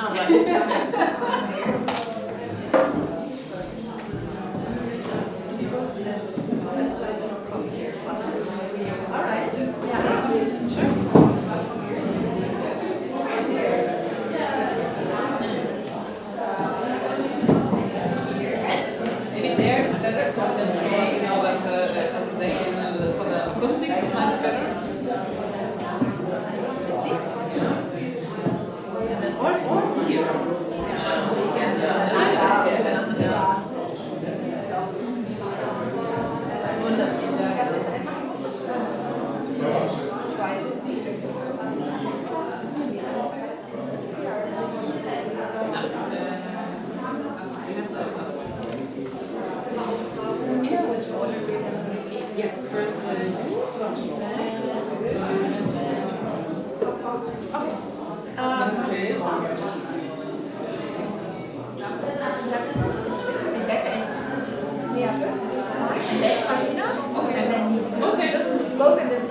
Oh, right.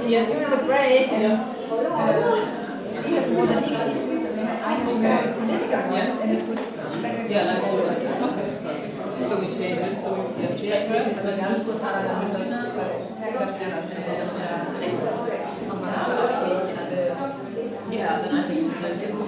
During the break, and she has more than legal issues, and I have more political ones, and it would Let's do it. Okay. So we change it, so we have vielleicht will ich jetzt mal ganz kurz an, damit das yeah, then I think let's get some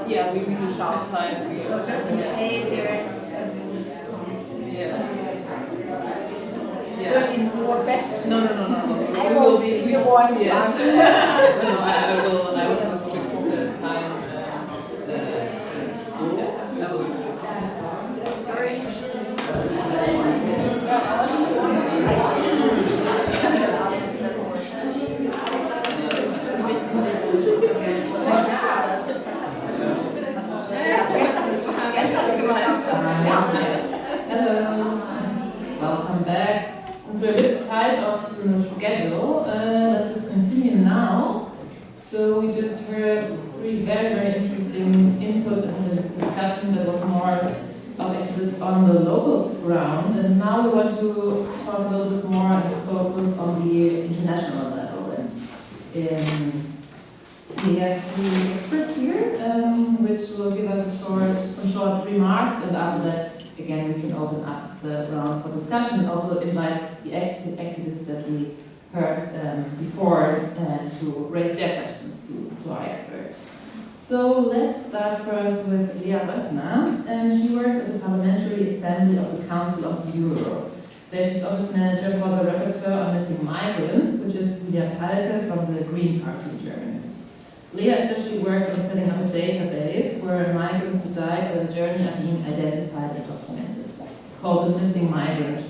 yeah, we will shop time. So just in case there's 13 more questions. No. I will be warned. Yes. No, I will have a strict time. I will be strict. Sorry. Welcome back. Since we're a bit tight on the schedule, let's just continue now. So we just heard 3 very interesting inputs in the discussion that was more of interest on the local ground, and now we want to talk a little bit more and focus on the international level. And we have 3 experts here, which will give us some short remarks, and after that, again, we can open up the round for discussion and also invite the activists that we heard before to raise their questions to our experts. So let's start first with Lea Rössner, and she works at the Parliamentary Assembly of the Council of Europe. There she's office manager for the Rapporteur on Missing Migrants, which is Julia Palke from the Green Party in Germany. Lea especially worked on setting up a database where migrants who died on the journey are being identified and documented. It's called the Missing Migrants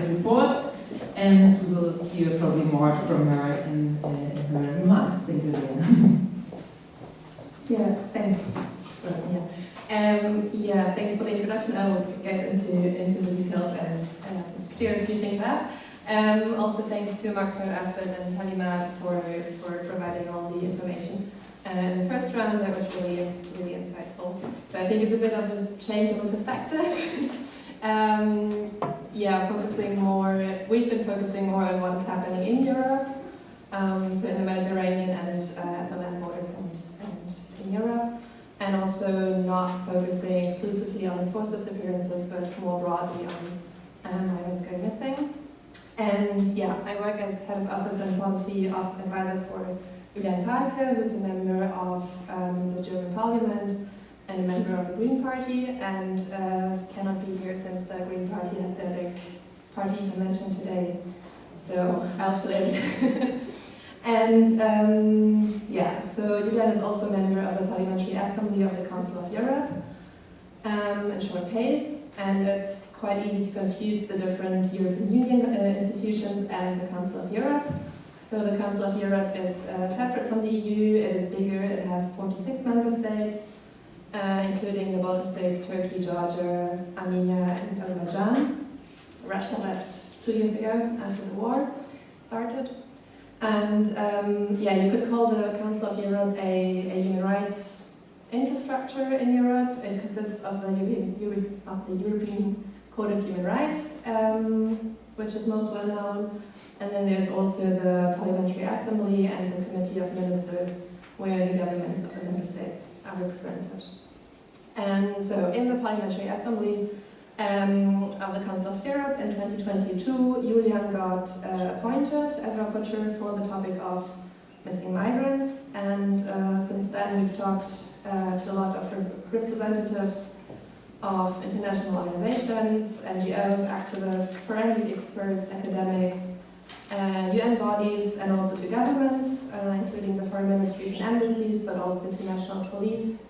Report, and we will hear probably more from her in her remarks. Thank you, Lea. Yeah, thanks. Thanks for the introduction. I will get into the details and clear a few things up. Also thanks to Marco, Astrid and Talima for providing all the information. In the first round that was really insightful. So I think it's a bit of a change of perspective. We've been focusing more on what is happening in Europe, so in the Mediterranean and the land borders and in Europe, and also not focusing exclusively on enforced disappearances, but more broadly on migrants going missing. And I work as head of office and policy advisor for UN Komitee, who's a member of the German Parliament and a member of the Green Party, and cannot be here since the Green Party has their big party convention today. So I'll fill in. And so Julian is also a member of the Parliamentary Assembly of the Council of Europe, in short PACE, and it's quite easy to confuse the different European Union institutions and the Council of Europe. So the Council of Europe is separate from the EU, it is bigger, it has 46 member states, including the Balkan states, Turkey, Georgia, Armenia and Azerbaijan, Russia left 2 years ago after the war started. And you could call the Council of Europe a human rights infrastructure in Europe. It consists of the European Code of Human Rights, which is most well known. And then there's also the Parliamentary Assembly and the Committee of Ministers, where the governments of the member states are represented. And so in the Parliamentary Assembly of the Council of Europe in 2022, Julian got appointed as rapporteur for the topic of missing migrants. And since then we've talked to a lot of representatives of international organizations, NGOs, activists, forensic experts, academics, UN bodies, and also to governments, including the foreign ministries and embassies, but also to national police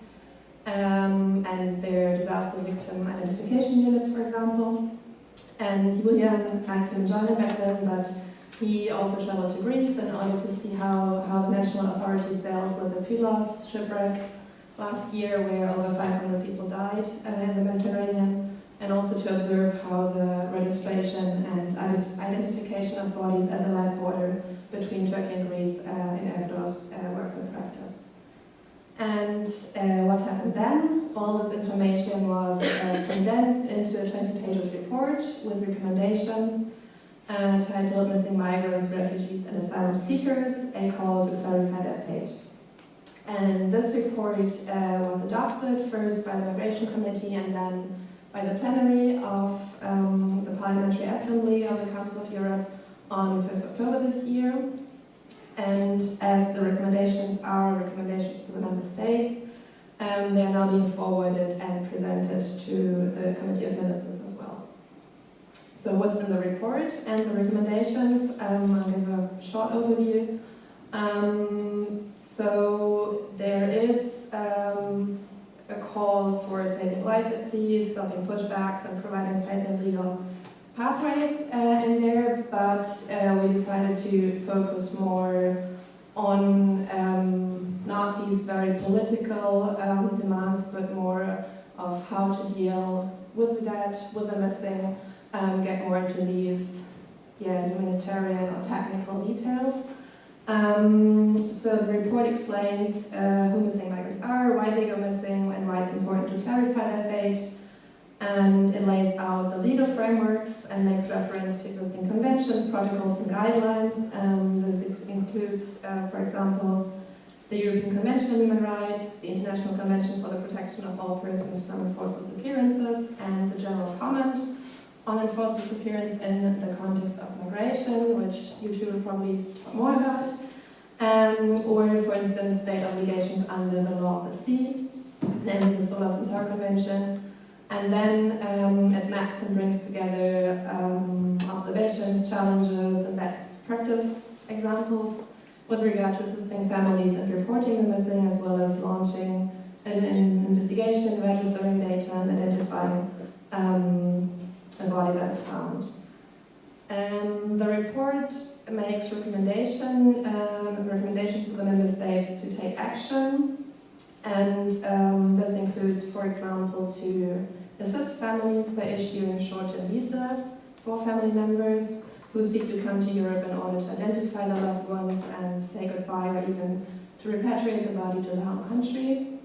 and their disaster victim identification units, for example. And Julian, I couldn't join him back then, but he also traveled to Greece in order to see how the national authorities dealt with the Pylos shipwreck last year, where over 500 people died in the Mediterranean, and also to observe how the registration and identification of bodies at the land border between Turkey and Greece in Evros works in practice. And what happened then? All this information was condensed into a 20 pages report with recommendations titled Missing Migrants, Refugees and Asylum Seekers, a call to clarify their fate. And this report was adopted first by the Migration Committee and then by the plenary of the Parliamentary Assembly of the Council of Europe on 1st October this year. And as the recommendations are recommendations to the member states, they are now being forwarded and presented to the Committee of Ministers as well. So what's in the report and the recommendations? I'll give a short overview. So there is a call for saving lives at sea, stopping pushbacks and providing safe and legal pathways in there, but we decided to focus more on not these very political demands, but more of how to deal with the dead, with the missing, get more into these humanitarian or technical details. So the report explains who missing migrants are, why they go missing, and why it's important to clarify their fate. And it lays out the legal frameworks and makes reference to existing conventions, protocols, and guidelines. This includes, for example, the European Convention on Human Rights, the International Convention for the Protection of All Persons from Enforced Disappearances, and the General Comment on enforced disappearance in the context of migration, which you two will probably talk more about, or, for instance, state obligations under the law of the sea, namely the Salon Convention. And then it maps and brings together observations, challenges, and best practice examples with regard to assisting families and reporting the missing, as well as launching an investigation, registering data, and identifying a body that is found. The report makes recommendations to the member states to take action, and this includes, for example, to assist families by issuing short-term visas for family members who seek to come to Europe in order to identify their loved ones and say goodbye, or even to repatriate the body to the home country.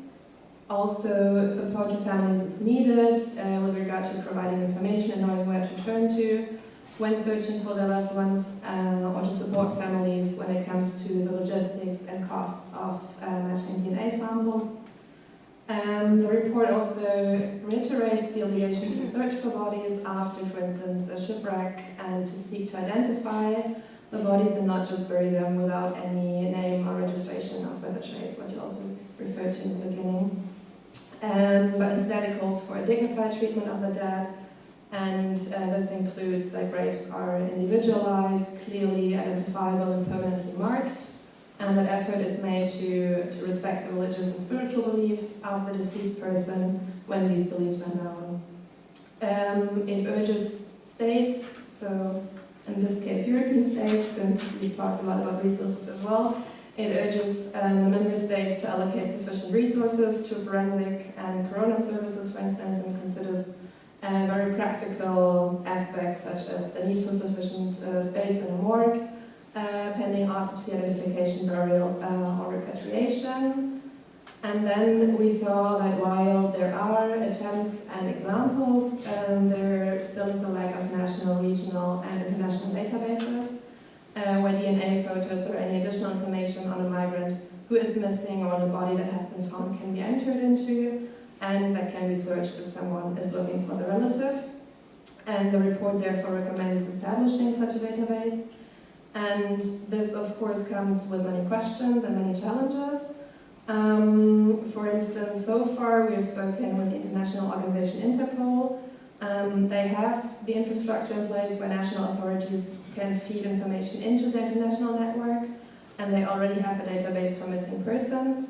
Also, support to families is needed with regard to providing information and knowing where to turn to when searching for their loved ones, or to support families when it comes to the logistics and costs of matching DNA samples. The report also reiterates the obligation to search for bodies after, for instance, a shipwreck, and to seek to identify the bodies and not just bury them without any name or registration of where the trace, what you also referred to in the beginning. But instead it calls for a dignified treatment of the dead, and this includes that graves are individualized, clearly identifiable and permanently marked, and that effort is made to respect the religious and spiritual beliefs of the deceased person when these beliefs are known. It urges states, so in this case European states, since we've talked a lot about resources as well, it urges the member states to allocate sufficient resources to forensic and corona services, for instance, and considers very practical aspects such the need for sufficient space in a morgue, pending autopsy, identification, burial, or repatriation. And then we saw that while there are attempts and examples, there still is a lack of national, regional, and international databases where DNA photos or any additional information on a migrant who is missing or on a body that has been found can be entered into, and that can be searched if someone is looking for the relative. And the report therefore recommends establishing such a database. And this, of course, comes with many questions and many challenges. For instance, so far we have spoken with the international organization Interpol. They have the infrastructure in place where national authorities can feed information into the international network, and they already have a database for missing persons.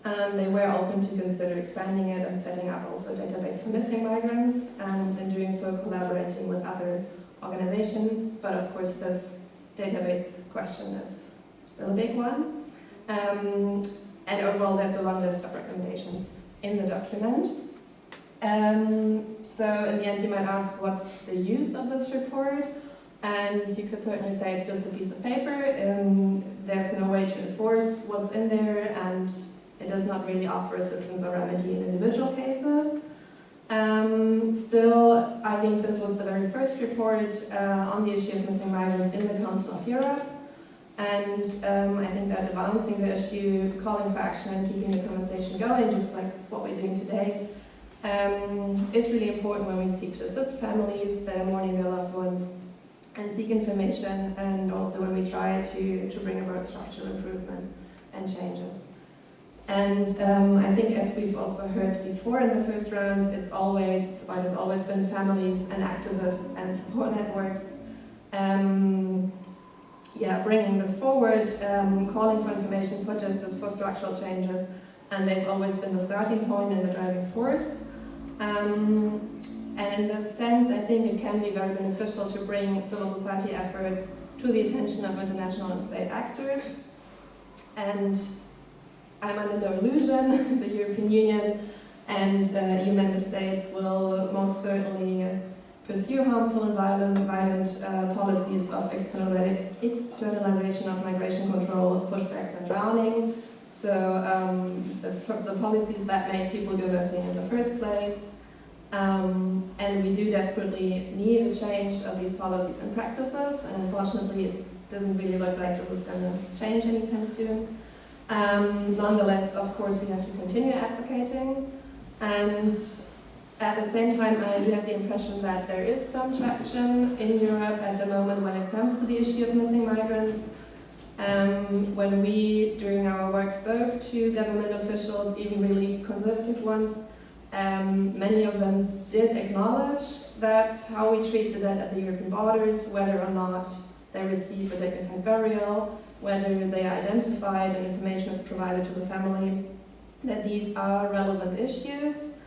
They were open to consider expanding it and setting up also a database for missing migrants, and in doing so collaborating with other organizations. But of course this database question is still a big one. And overall there's a long list of recommendations in the document. So in the end you might ask, what's the use of this report? And you could certainly say it's just a piece of paper. There's no way to enforce what's in there, and it does not really offer assistance or remedy in individual cases. Still, I think this was the very first report on the issue of missing migrants in the Council of Europe. And I think that advancing the issue, calling for action and keeping the conversation going, just like what we're doing today, is really important when we seek to assist families that are mourning their loved ones and seek information, and also when we try to bring about structural improvements and changes. And I think, as we've also heard before in the first rounds, there's always been families and activists and support networks bringing this forward, calling for information, for justice, for structural changes, and they've always been the starting point and the driving force. And in this sense, I think it can be very beneficial to bring civil society efforts to the attention of international and state actors. And I'm under no illusion, the European Union and EU member states will most certainly pursue harmful and violent policies of externalization of migration control, of pushbacks and drowning. So the policies that make people go missing in the first place. And we do desperately need a change of these policies and practices, and unfortunately it doesn't really look like this is going to change anytime soon. Nonetheless, of course, we have to continue advocating, and at the same time I do have the impression that there is some traction in Europe at the moment when it comes to the issue of missing migrants. When we, during our work, spoke to government officials, even really conservative ones, many of them did acknowledge that how we treat the dead at the European borders, whether or not they receive a dignified burial, whether they are identified and information is provided to the family, that these are relevant issues.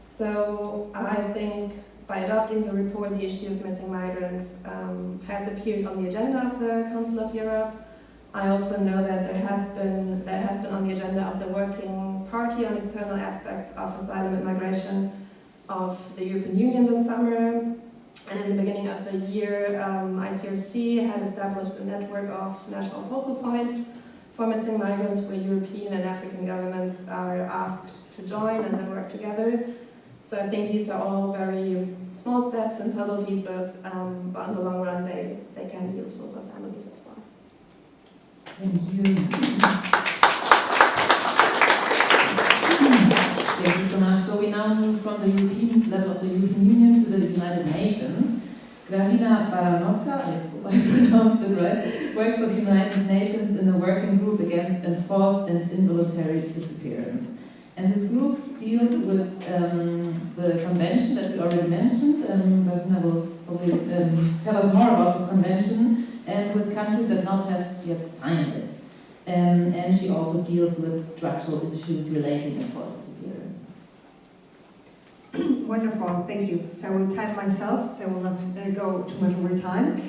So I think by adopting the report, the issue of missing migrants has appeared on the agenda of the Council of Europe. I also know that there has been on the agenda of the Working Party on External Aspects of Asylum and Migration of the European Union this summer. And in the beginning of the year, ICRC had established a network of national focal points for missing migrants where European and African governments are asked to join and then work together. So I think these are all very small steps and puzzle pieces, but in the long run they can be useful for families as well. Thank you. Thank you so much. So we now move from the European level of the European Union to the United Nations. Gravina Baranovka, I hope I pronounced it right, works for the United Nations in the working group against enforced and involuntary disappearance. And this group deals with the convention that we already mentioned. Gravina will probably tell us more about this convention, and with countries that not have yet signed it. And she also deals with structural issues relating to forced disappearance. Wonderful, thank you. So I will time myself, so I will not go too much over time.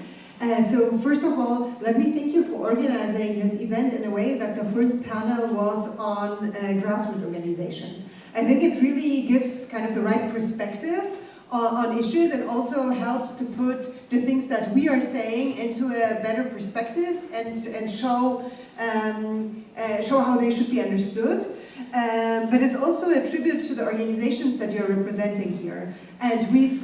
So first of all, let me thank you for organizing this event in a way that the first panel was on grassroots organizations. I think it really gives kind of the right perspective on issues, and also helps to put the things that we are saying into a better perspective and show how they should be understood. But it's also a tribute to the organizations that you're representing here. And we've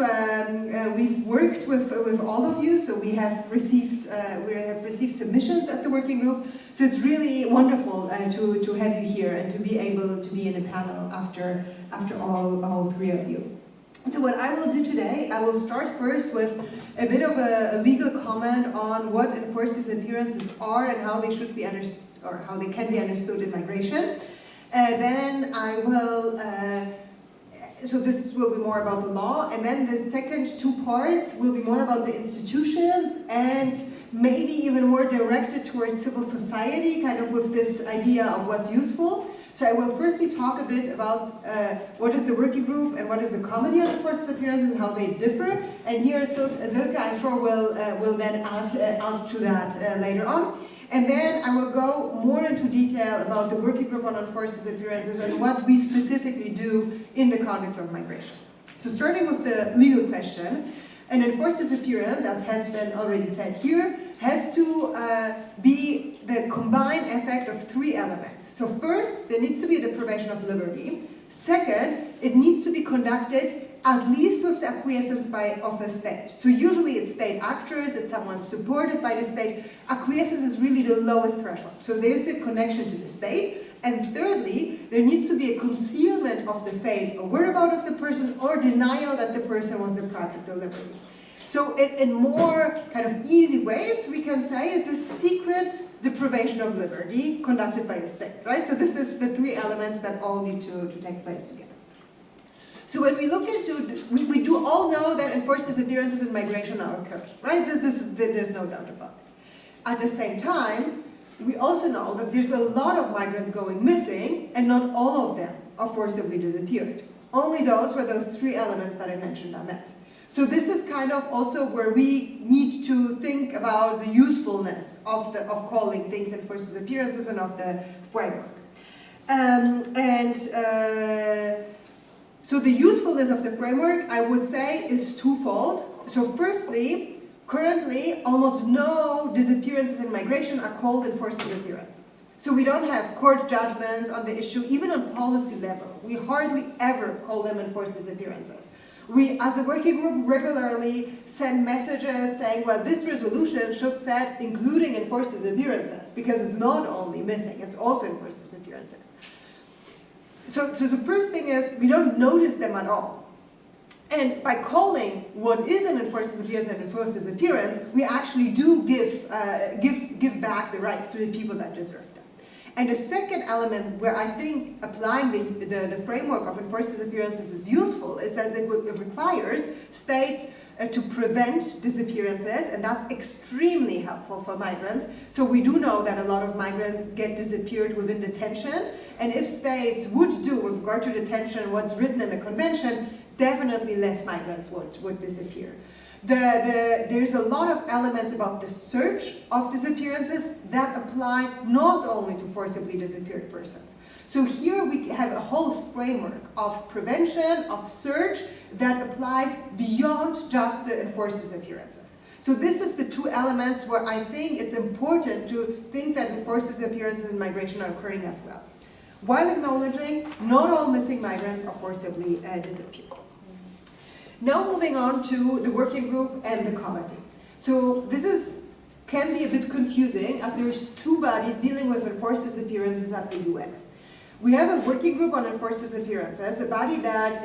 worked with all of you, so we have received submissions at the working group. So it's really wonderful to have you here and to be able to be in a panel after all three of you. So what I will do today, I will start first with a bit of a legal comment on what enforced disappearances are and how they should be understood, or how they can be understood in migration. Then I will, so this will be more about the law, and then the second two parts will be more about the institutions and maybe even more directed towards civil society, kind of with this idea of what's useful. So I will firstly talk a bit about what is the working group and what is the committee on enforced disappearances and how they differ. And here Silke, I'm sure, will then add to that later on. And then I will go more into detail about the working group on enforced disappearances and what we specifically do in the context of migration. So starting with the legal question, an enforced disappearance, as has been already said here, has to be the combined effect of three elements. So first, there needs to be a deprivation of liberty. Second, it needs to be conducted at least with the acquiescence of a state. So usually it's state actors, it's someone supported by the state. Acquiescence is really the lowest threshold. So there's a connection to the state. And thirdly, there needs to be a concealment of the fate, a whereabout of the person, or denial that the person was deprived of their liberty. So in more kind of easy ways, we can say it's a secret deprivation of liberty conducted by a state, right? So this is the three elements that all need to take place together. So when we look into this, we do all know that enforced disappearances in migration are occurring, right? There's no doubt about it. At the same time, we also know that there's a lot of migrants going missing, and not all of them are forcibly disappeared. Only those where those three elements that I mentioned are met. So this is kind of also where we need to think about the usefulness of calling things enforced disappearances and of the framework. So the usefulness of the framework, I would say, is twofold. So firstly, currently almost no disappearances in migration are called enforced disappearances. So we don't have court judgments on the issue, even on policy level. We hardly ever call them enforced disappearances. We, as a working group, regularly send messages saying, well, this resolution should set including enforced disappearances, because it's not only missing, it's also enforced disappearances. So the first thing is, we don't notice them at all. And by calling what is an enforced disappearance an enforced disappearance, we actually do give back the rights to the people that deserve them. And the second element where I think applying the framework of enforced disappearances is useful is that it requires states to prevent disappearances, and that's extremely helpful for migrants. So we do know that a lot of migrants get disappeared within detention, and if states would do with regard to detention what's written in the convention, definitely less migrants would disappear. There's a lot of elements about the search of disappearances that apply not only to forcibly disappeared persons. So here we have a whole framework of prevention, of search, that applies beyond just the enforced disappearances. So this is the two elements where I think it's important to think that enforced disappearances in migration are occurring as well, while acknowledging not all missing migrants are forcibly disappeared. Now moving on to the working group and the committee. So this can be a bit confusing, as there's two bodies dealing with enforced disappearances at the UN. We have a working group on enforced disappearances, a body that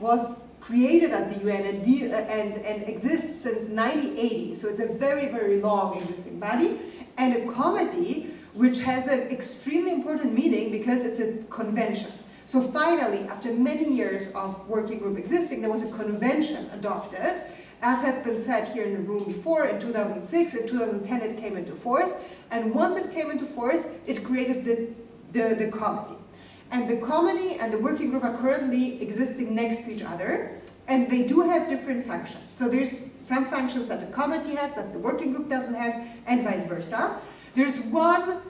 was created at the UN and exists since 1980, so it's a very, very long existing body, and a committee which has an extremely important meaning because it's a convention. So finally, after many years of working group existing, there was a convention adopted, as has been said here in the room before. In 2006, in 2010 it came into force, and once it came into force, it created the committee. And the committee and the working group are currently existing next to each other, and they do have different functions. So there's some functions that the committee has that the working group doesn't have, and vice versa. There's one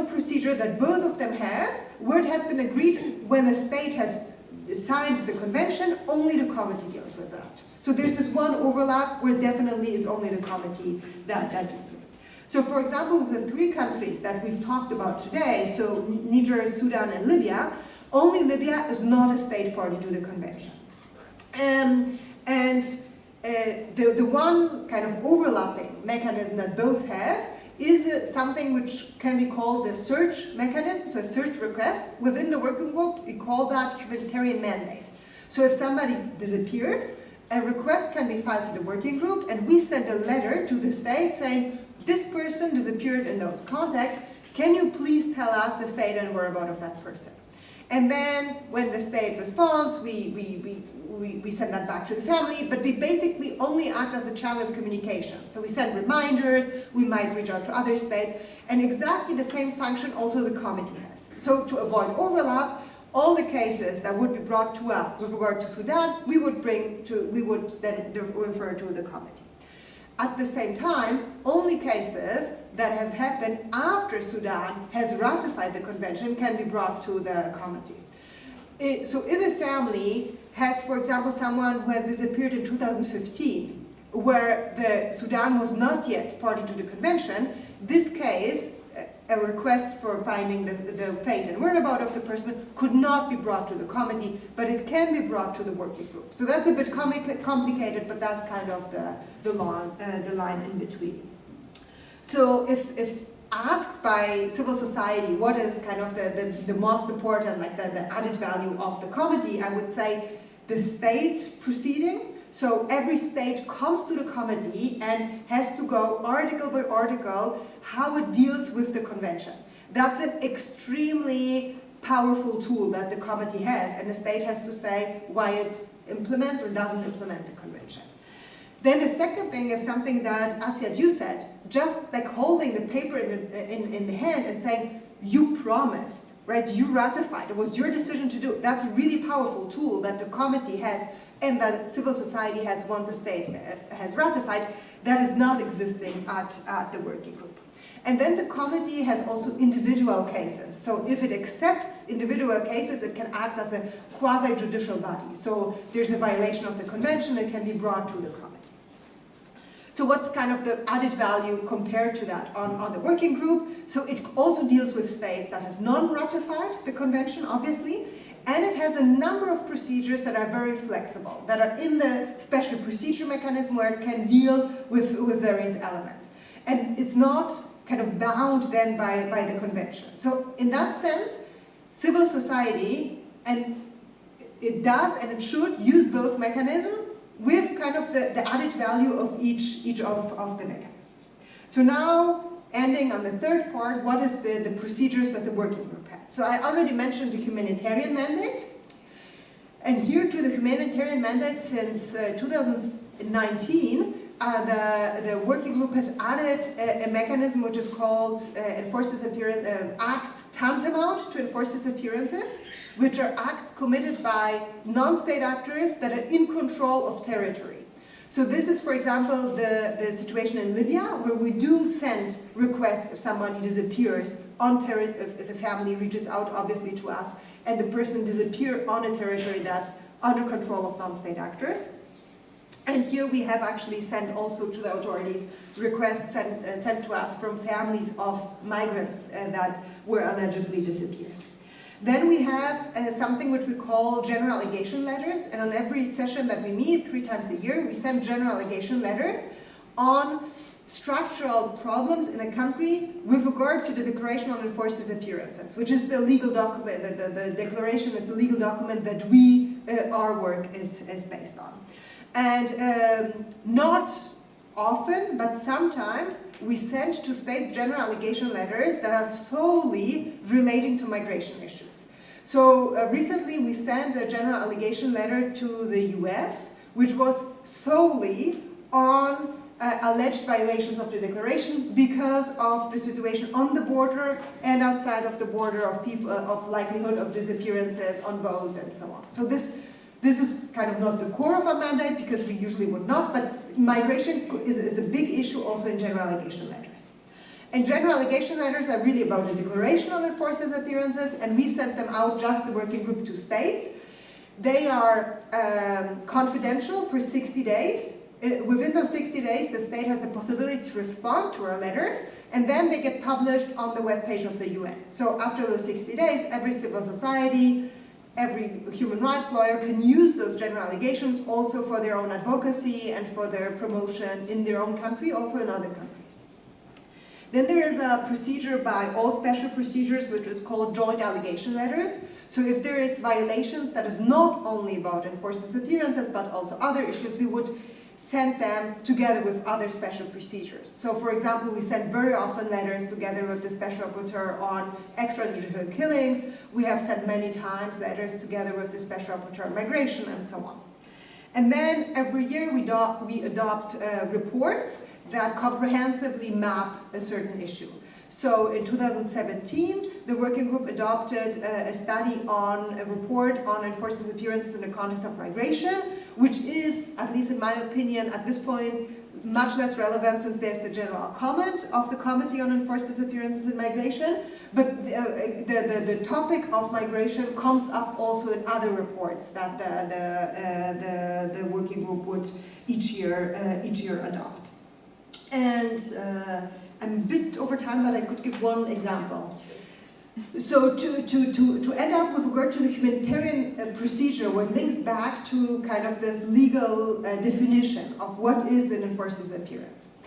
procedure that both of them have, where it has been agreed when the state has signed the convention, only the committee deals with that. So there's this one overlap where definitely it's only the committee that deals with it. So for example, the 3 countries that we've talked about today, so Niger, Sudan, and Libya, only Libya is not a state party to the convention. The one kind of overlapping mechanism that both have is something which can be called the search mechanism, so a search request. Within the working group, we call that humanitarian mandate. So if somebody disappears, a request can be filed to the working group, and we send a letter to the state saying, this person disappeared in those contexts, can you please tell us the fate and whereabouts of that person? And then when the state responds, we send that back to the family, but we basically only act as a channel of communication. So we send reminders, we might reach out to other states, and exactly the same function also the committee has. So to avoid overlap, all the cases that would be brought to us with regard to Sudan, we would then refer to the committee. At the same time, only cases that have happened after Sudan has ratified the convention can be brought to the committee. So if a family has, for example, someone who has disappeared in 2015, where the Sudan was not yet party to the convention, this case, a request for finding the fate and whereabouts of the person could not be brought to the committee, but it can be brought to the working group. So that's a bit complicated, but that's kind of the line in between. So if asked by civil society what is kind of the most important, like the added value of the committee, I would say the state proceeding. So every state comes to the committee and has to go article by article how it deals with the convention. That's an extremely powerful tool that the committee has, and the state has to say why it implements or doesn't implement the convention. Then the second thing is something that Asiad, you said, just like holding the paper in the hand and saying, you promised, right? You ratified, it was your decision to do. That's a really powerful tool that the committee has and that civil society has once a state has ratified, that is not existing at the working group. And then the committee has also individual cases. So if it accepts individual cases, it can act as a quasi-judicial body. So there's a violation of the convention, it can be brought to the committee. So what's kind of the added value compared to that on the working group? So it also deals with states that have non-ratified the convention, obviously, and it has a number of procedures that are very flexible, that are in the special procedure mechanism where it can deal with various elements. And it's not kind of bound then by the convention. So in that sense, civil society, and it does and it should use both mechanisms with kind of the added value of each of the mechanisms. So now, ending on the third part, what is the procedures that the working group had? So I already mentioned the humanitarian mandate. And here to the humanitarian mandate since 2019, the working group has added a mechanism which is called acts tantamount to enforced disappearances, which are acts committed by non-state actors that are in control of territory. So this is, for example, the situation in Libya, where we do send requests if somebody disappears on territory, if a family reaches out, obviously, to us, and the person disappears on a territory that's under control of non-state actors. And here we have actually sent also to the authorities requests sent to us from families of migrants that were allegedly disappeared. Then we have something which we call general allegation letters, and on every session that we meet 3 times a year, we send general allegation letters on structural problems in a country with regard to the Declaration on Enforced Disappearances, which is the legal document, the declaration is the legal document that our work is based on. And not often, but sometimes, we send to states general allegation letters that are solely relating to migration issues. So recently we sent a general allegation letter to the US, which was solely on alleged violations of the declaration because of the situation on the border and outside of the border of people, of likelihood of disappearances on boats and so on. So this is kind of not the core of our mandate because we usually would not, but migration is a big issue also in general allegation letters. And general allegation letters are really about the Declaration on Enforced Disappearances, and we sent them out, just the working group, to states. They are confidential for 60 days. Within those 60 days, the state has the possibility to respond to our letters, and then they get published on the webpage of the UN. So after those 60 days, every civil society, every human rights lawyer can use those general allegations also for their own advocacy and for their promotion in their own country, also in other countries. Then there is a procedure by all special procedures, which is called joint allegation letters. So if there is violations that is not only about enforced disappearances, but also other issues, we would send them together with other special procedures. So for example, we send very often letters together with the Special Rapporteur on extrajudicial killings. We have sent many times letters together with the Special Rapporteur on migration and so on. And then every year we adopt reports that comprehensively map a certain issue. So in 2017, the working group adopted a study on a report on enforced disappearances in the context of migration, which is, at least in my opinion, at this point, much less relevant since there's the general comment of the Committee on Enforced Disappearances in Migration. But the topic of migration comes up also in other reports that the working group would each year adopt. And I'm a bit over time, but I could give one example. So to end up with regard to the humanitarian procedure, what links back to kind of this legal definition of what is an enforced disappearance.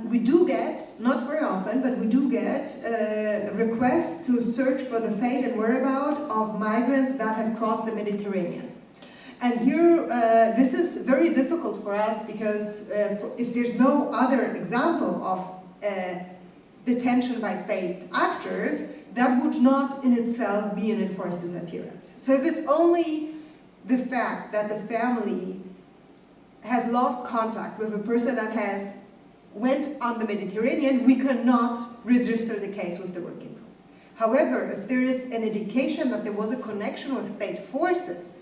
We do get, not very often, but we do get requests to search for the fate and whereabouts of migrants that have crossed the Mediterranean. And here, this is very difficult for us because if there's no other example of detention by state actors, that would not in itself be an enforced disappearance. So if it's only the fact that the family has lost contact with a person that has went on the Mediterranean, we cannot register the case with the working group. However, if there is an indication that there was a connection with state forces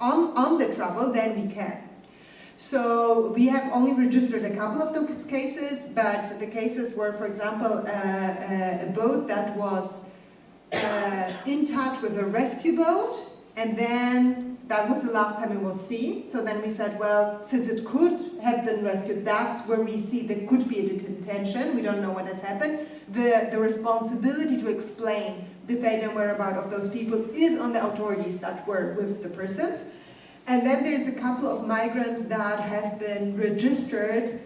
on the travel, then we can. So we have only registered a couple of those cases, but the cases were, for example, a boat that was in touch with a rescue boat, and then that was the last time it was seen. So then we said, well, since it could have been rescued, that's where we see there could be a detention. We don't know what has happened. The responsibility to explain the fate and whereabouts of those people is on the authorities that were with the persons. And then there's a couple of migrants that have been registered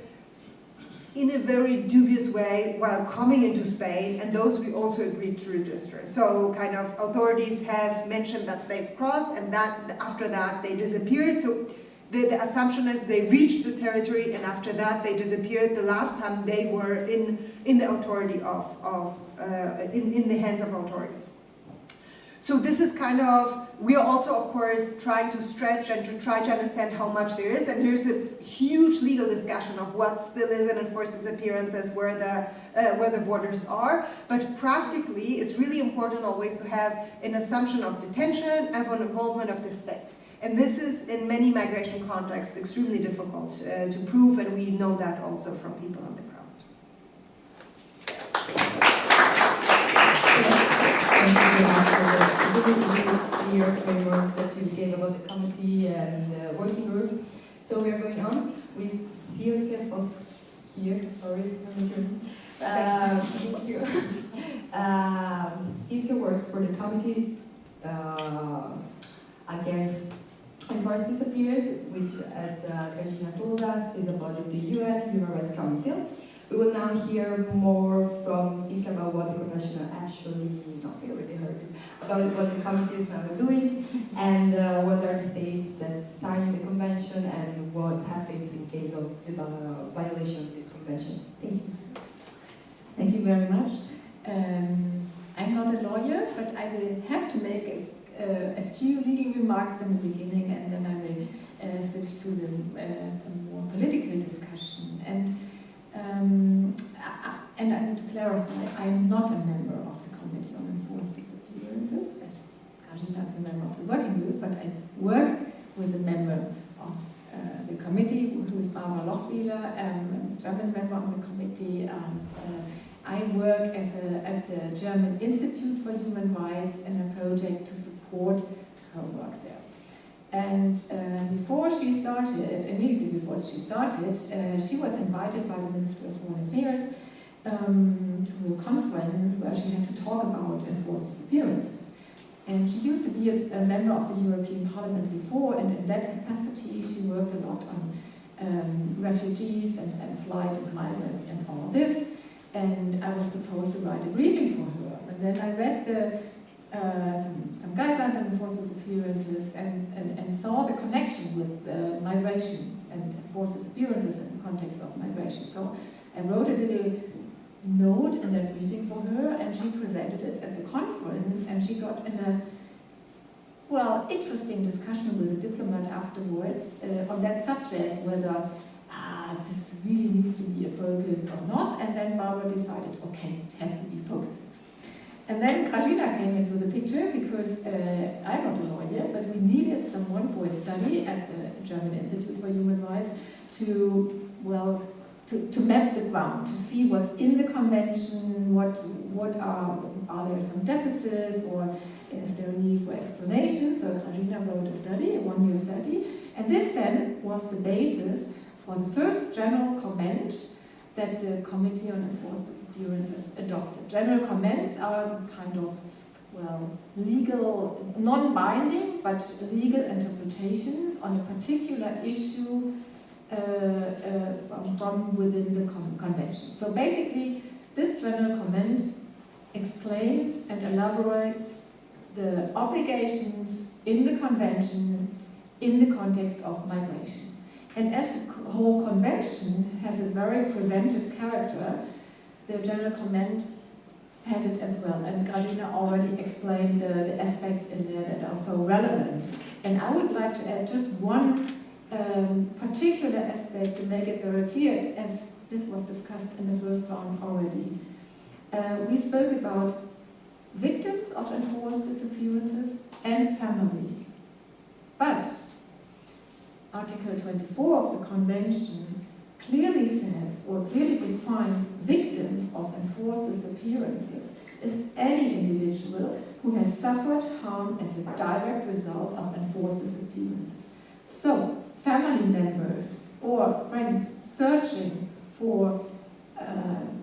in a very dubious way while coming into Spain, and those we also agreed to register. So kind of authorities have mentioned that they've crossed, and that after that they disappeared. So the assumption is they reached the territory, and after that they disappeared the last time they were in the authority in the hands of authorities. So this is kind of, we are also of course trying to stretch and to try to understand how much there is, and here's a huge legal discussion of what still is an enforced disappearances, where the borders are, but practically it's really important always to have an assumption of detention and an involvement of the state. And this is, in many migration contexts, extremely difficult to prove, and we know that also from people on the ground. Thank you very much for the really clear framework that you gave about the committee and the working group. So we are going on with Silke Voskier, sorry. Thank you. Silke works for the committee against enforced disappearance, which, as Regina told us, is a body of the UN Human Rights Council. We will now hear more from Silke about what the convention we already heard, about what the committee is now doing, and what are the states that sign the convention, and what happens in case of the violation of this convention. Thank you. Thank you very much. I'm not a lawyer, but I will have to make a few legal remarks in the beginning, and then I will switch to the more political discussion. And I need to clarify, I am not a member of the Committee on Enforced Disappearances, as Regina is a member of the working group, but I work with a member of the committee, who is Barbara Lochbieler, a German member on the committee. I work at the German Institute for Human Rights in a project to support support her work there. And immediately before she started, she was invited by the Ministry of Foreign Affairs to a conference where she had to talk about enforced disappearances. And she used to be a member of the European Parliament before, and in that capacity she worked a lot on refugees and flight and migrants and all this. And I was supposed to write a briefing for her. And then I read some guidelines on enforced disappearances and saw the connection with migration and enforced disappearances in the context of migration. So I wrote a little note in that briefing for her, and she presented it at the conference, and she got in a interesting discussion with a diplomat afterwards on that subject, whether this really needs to be a focus or not. And then Barbara decided, okay, it has to be focused. And then Grażyna came into the picture because I'm not a lawyer, but we needed someone for a study at the German Institute for Human Rights to map the ground, to see what's in the convention, what are there some deficits, or is there a need for explanation. So Grażyna wrote a study, a one-year study, and this then was the basis for the first general comment that the Committee on Enforced Disappearances adopted. General comments are kind of, legal, non-binding, but legal interpretations on a particular issue from within the convention. So basically, this general comment explains and elaborates the obligations in the convention in the context of migration. And as the whole convention has a very preventive character, the general comment has it as well. And Grażyna already explained the aspects in there that are so relevant. And I would like to add just one particular aspect to make it very clear, as this was discussed in the first round already. We spoke about victims of enforced disappearances and families. But Article 24 of the Convention clearly says, or clearly defines, victims of enforced disappearances as any individual who has suffered harm as a direct result of enforced disappearances. So, family members or friends searching for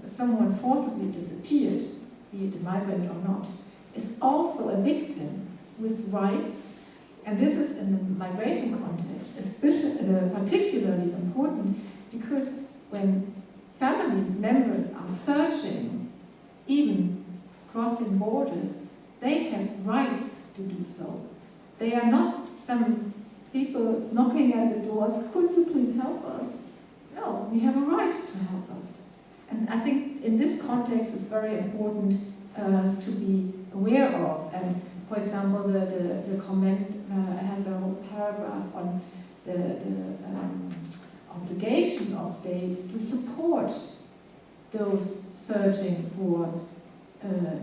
someone forcibly disappeared, be it a migrant or not, is also a victim with rights. And this is in the migration context particularly important, because when family members are searching, even crossing borders, they have rights to do so. They are not some people knocking at the doors, could you please help us? No, we have a right to help us. And I think in this context it's very important to be aware of. And for example, the comment has a whole paragraph on the obligation of states to support those searching for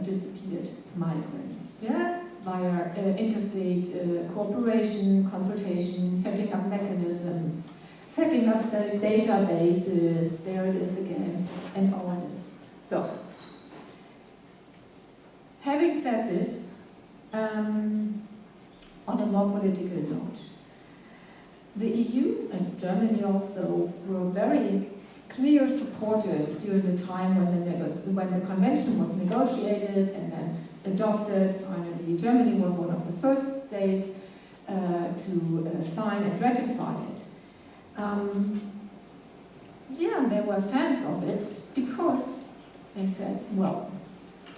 disappeared migrants, via interstate cooperation, consultation, setting up mechanisms, setting up the databases, there it is again, and all this. So, having said this, on a more political note, the EU and Germany also were very clear supporters during the time when the convention was negotiated and then adopted. Finally, Germany was one of the first states to sign and ratify it. They were fans of it because they said, well,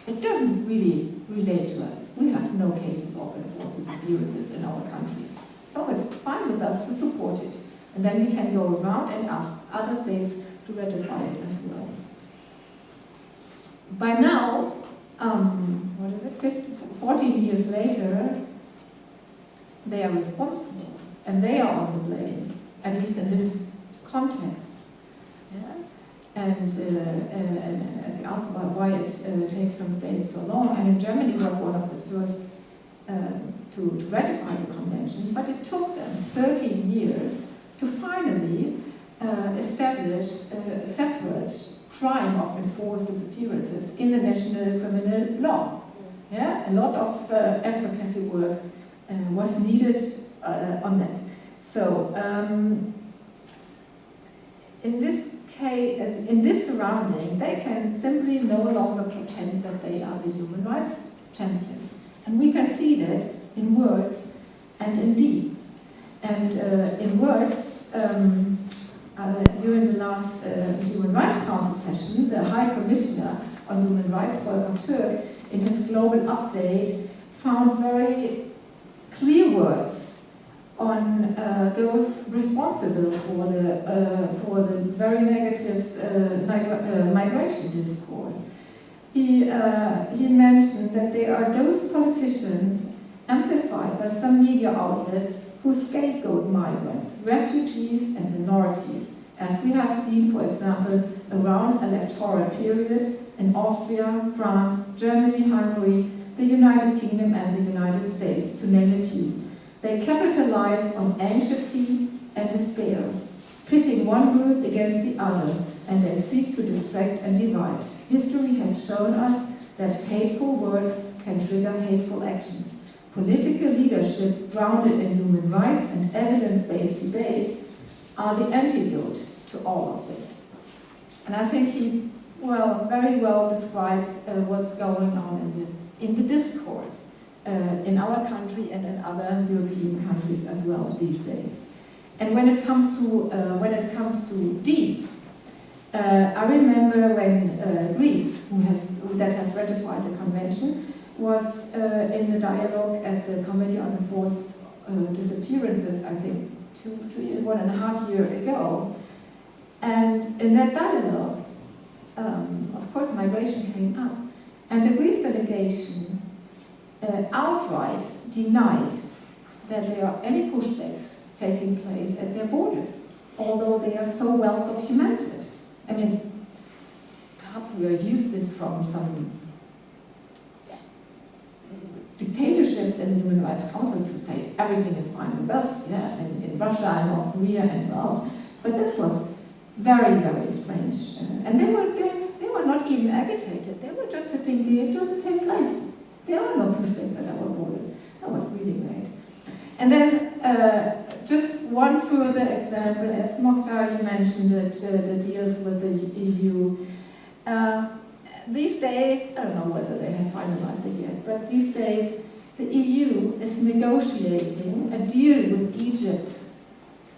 it doesn't really relate to us. We have no cases of enforced disappearances in our countries. So it's fine with us to support it. And then we can go around and ask other states to ratify it as well. By now, 14 years later, they are responsible. And they are on the blame, at least in this context. And as the answer about why it takes some states so long, Germany was one of the first to ratify the convention, but it took them 13 years to finally establish a separate crime of enforced disappearances in the national criminal law. A lot of advocacy work was needed on that. So in this surrounding, they can simply no longer pretend that they are the human rights champions. And we can see that in words and in deeds. And in words, during the last Human Rights Council session, the High Commissioner on Human Rights, Volker Türk, in his global update, found very clear words on those responsible for the very negative migration discourse. He mentioned that there are those politicians amplified by some media outlets who scapegoat migrants, refugees and minorities, as we have seen, for example, around electoral periods in Austria, France, Germany, Hungary, the United Kingdom and the United States, to name a few. They capitalize on anxiety and despair, pitting one group against the other, and they seek to distract and divide. History has shown us that hateful words can trigger hateful actions. Political leadership grounded in human rights and evidence-based debate are the antidote to all of this. And I think he very well described what's going on in the discourse in our country and in other European countries as well these days. And when it comes to deeds, I remember when Greece, that has ratified the convention, was in the dialogue at the Committee on Enforced Disappearances, I think 1.5 years ago. And in that dialogue, of course, migration came up. And the Greece delegation outright denied that there are any pushbacks taking place at their borders, although they are so well documented. I mean, perhaps we are used this from some dictatorships in the Human Rights Council to say everything is fine with us, yeah, in Russia and North Korea and else. But this was very, very strange. And they were not even agitated. They were just sitting there, it doesn't take place. There are no pushbacks at our borders. That was really great. And then just one further example, as Mokhtar mentioned it, the deals with the EU. These days, I don't know whether they have finalized it yet, but these days the EU is negotiating a deal with Egypt's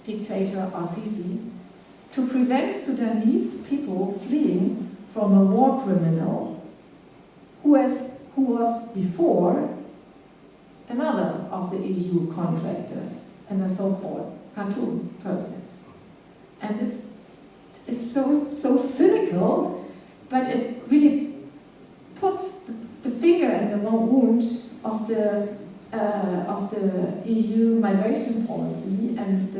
dictator al-Sisi to prevent Sudanese people fleeing from a war criminal who was before another of the EU contractors in the so-called Khartoum process. And this is so cynical, but it really puts the finger in the wound of the EU migration policy and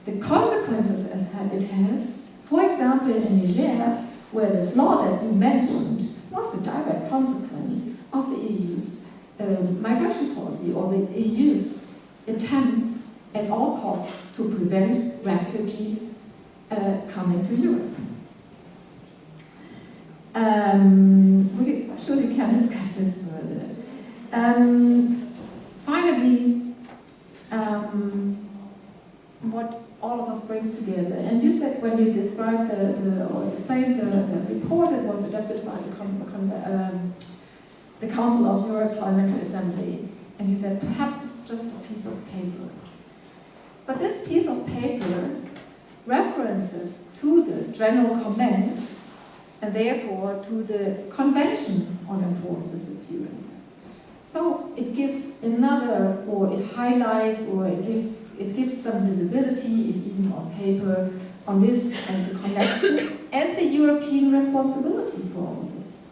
the consequences it has. For example, in Niger, where this law that you mentioned was a direct consequence of the EU's migration policy, or the EU's attempts at all costs to prevent refugees coming to Europe. We can discuss this further. Finally, what all of us brings together, and you said when you described or explained the report that was adopted by the Council of Europe's Parliamentary Assembly, and you said perhaps it's just a piece of paper. But this piece of paper references to the general comment and therefore to the Convention on Enforced Disappearances. So it gives another, or it highlights, or it gives some visibility, if even on paper, on this and the connection and the European responsibility for all this.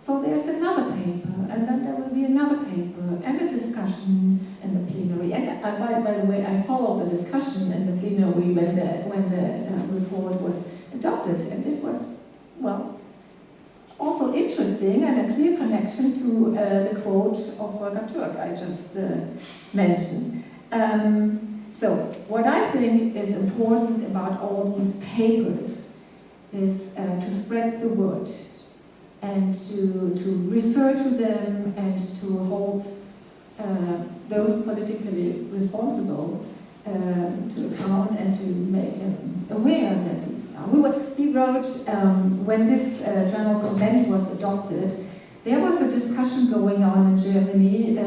So there's another paper, and then there will be another paper, and a discussion in the plenary. And by the way, I followed the discussion in the plenary when the report was adopted, and it was, well, also interesting and a clear connection to the quote of Volker Türk I just mentioned. So what I think is important about all these papers is to spread the word and to refer to them and to hold those politically responsible to account and to make them aware that these are. We wrote, when this general comment was adopted, there was a discussion going on in Germany,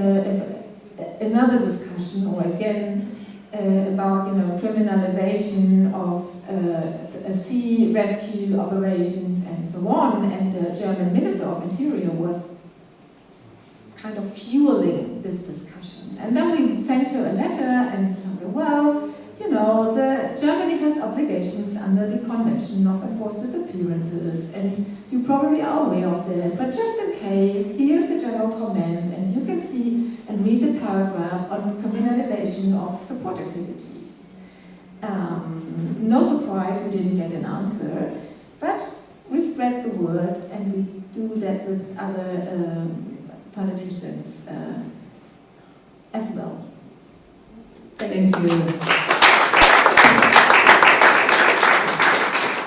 another discussion, or again, about criminalization of sea rescue operations and so on, and the German Minister of Interior was kind of fueling this discussion. And then we sent her a letter and said, well, Germany has obligations under the Convention of Enforced Disappearances, and you probably are aware of that, but just in case, here's the general comment, and you can see and read the paragraph on criminalization of support activities. No surprise, we didn't get an answer, but we spread the word, and we do that with other politicians as well. Thank you.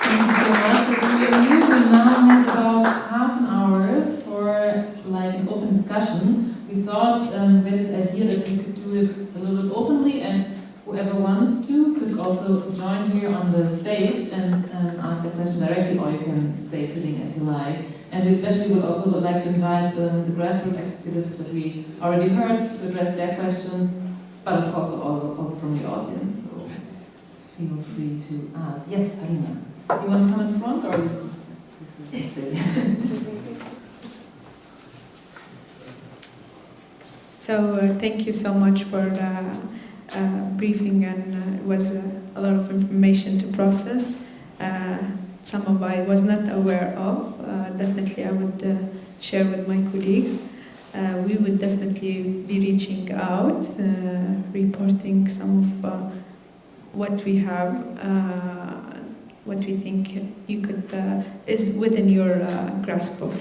Thank you so much. We will now have about half an hour for an open discussion. We thought with this idea that we could do it a little bit openly, and whoever wants to could also join here on the stage and ask the question directly, or you can stay sitting as you like. And we especially would also like to invite the grassroots activists that we already heard to address their questions, but of course also from the audience. So feel free to ask. Yes, Alina. You want to come in front, or you just stay? So thank you so much for the briefing, and it was a lot of information to process. Some of I was not aware of. Definitely I would share with my colleagues. We would definitely be reaching out, reporting some of what we have, what we think you could is within your grasp of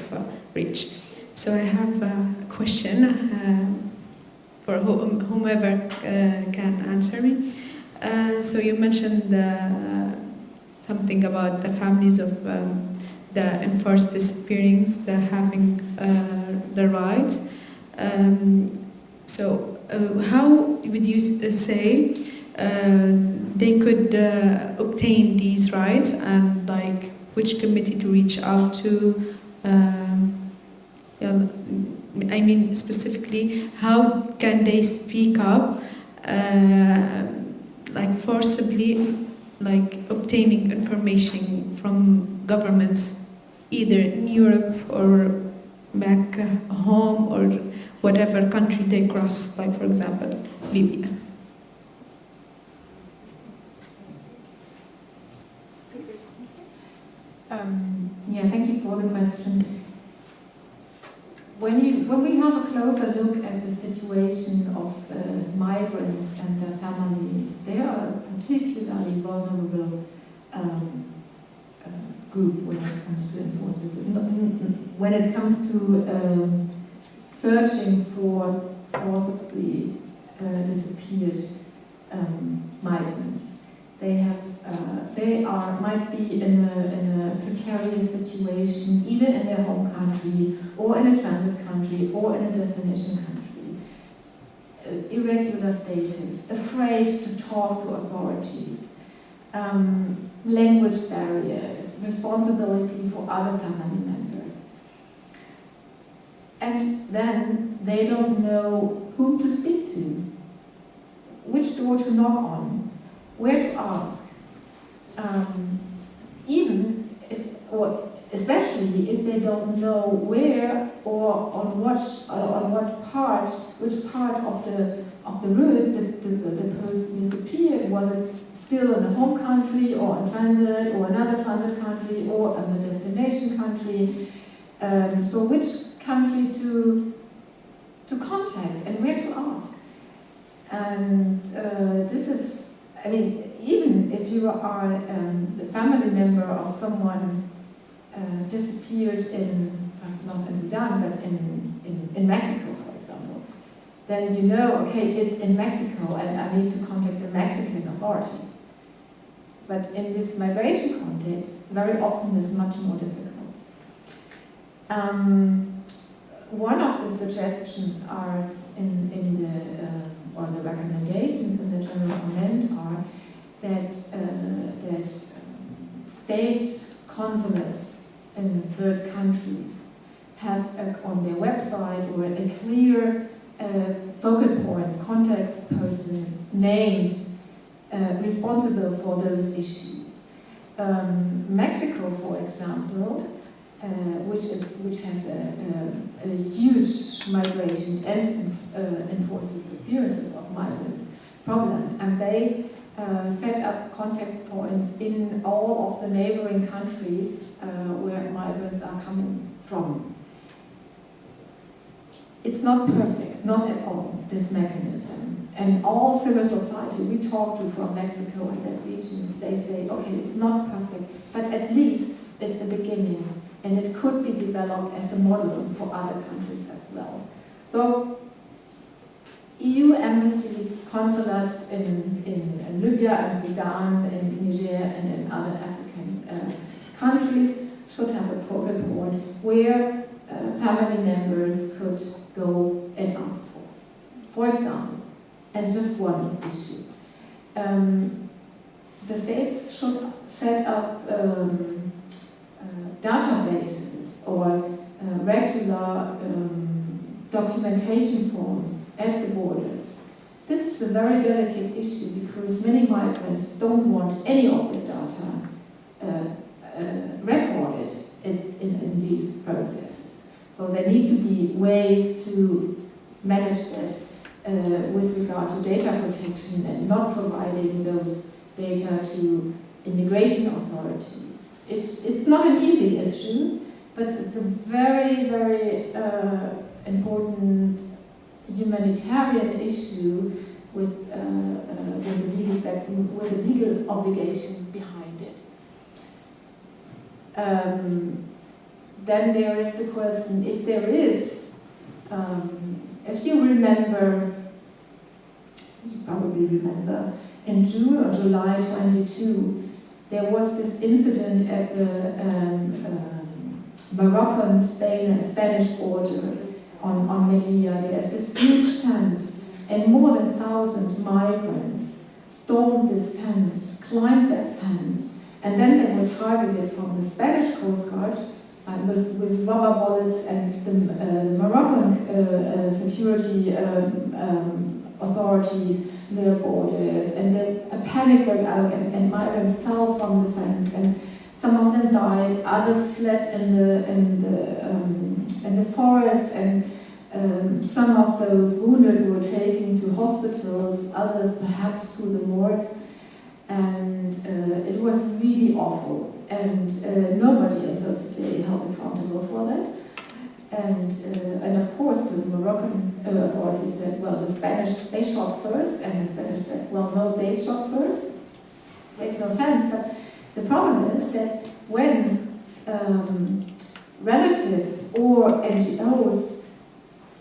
reach. So I have a question for whomever can answer me. So you mentioned something about the families of the enforced disappearings, the having the rights. So how would you say they could obtain these rights, and which committee to reach out to? I mean, specifically, how can they speak up, forcibly, obtaining information from governments, either in Europe or back home, or whatever country they cross, for example, Libya? Thank you for the question. When we have a closer look at the situation of migrants and their families, they are a particularly vulnerable group when it comes to enforced disappearance. When it comes to searching for forcibly disappeared migrants, they might be in a precarious situation, either in their home country, or in a transit country, or in a destination country. Irregular status, afraid to talk to authorities, language barriers, responsibility for other family members. And then they don't know whom to speak to, which door to knock on, where to ask. Especially if they don't know where or on which part of the route the person disappeared. Was it still in the home country, or in transit, or another transit country, or in the destination country? So which country to contact and where to ask? And this is, even if you are the family member of someone disappeared perhaps not in Sudan, but in Mexico, for example, then you know, okay, it's in Mexico and I need to contact the Mexican authorities. But in this migration context, very often it's much more difficult. One of the suggestions are in the or the recommendations in the general comment are that state consulates in third countries have on their website or a clear focal points, contact persons named responsible for those issues. Mexico, for example, which has a huge migration and enforced disappearances of migrants problem, and they set up contact points in all of the neighboring countries where migrants are coming from. It's not perfect, not at all, this mechanism. And all civil society we talk to from Mexico and that region, they say, okay, it's not perfect, but at least it's a beginning, and it could be developed as a model for other countries as well. So, EU embassies, consulates in Libya and Sudan, in Niger and in other African countries should have a focal point where family members could go and ask for example, and just one issue. The states should set up databases or regular documentation forms at the borders. This is a very delicate issue because many migrants don't want any of the data recorded in these processes. So there need to be ways to manage that with regard to data protection and not providing those data to immigration authorities. It's not an easy issue, but it's a very, very important humanitarian issue with a legal obligation behind it. Then there is the question, if there is, if you remember, you probably remember, in June or July 22, there was this incident at the Moroccan-Spanish border on Melilla. There's this huge fence, and more than 1,000 migrants stormed this fence, climbed that fence, and then they were targeted from the Spanish Coast Guard with rubber bullets and the Moroccan security authorities, their borders, and then a panic broke out and migrants fell from the fence, and some of them died, others fled in the forest, and some of those wounded were taken to hospitals, others perhaps to the morgues, and it was really awful. And nobody until today held accountable for that. And of course the Moroccan authorities said, well, the Spanish, they shot first, and the Spanish said, well, no, they shot first. Makes no sense, but the problem is that when relatives or NGOs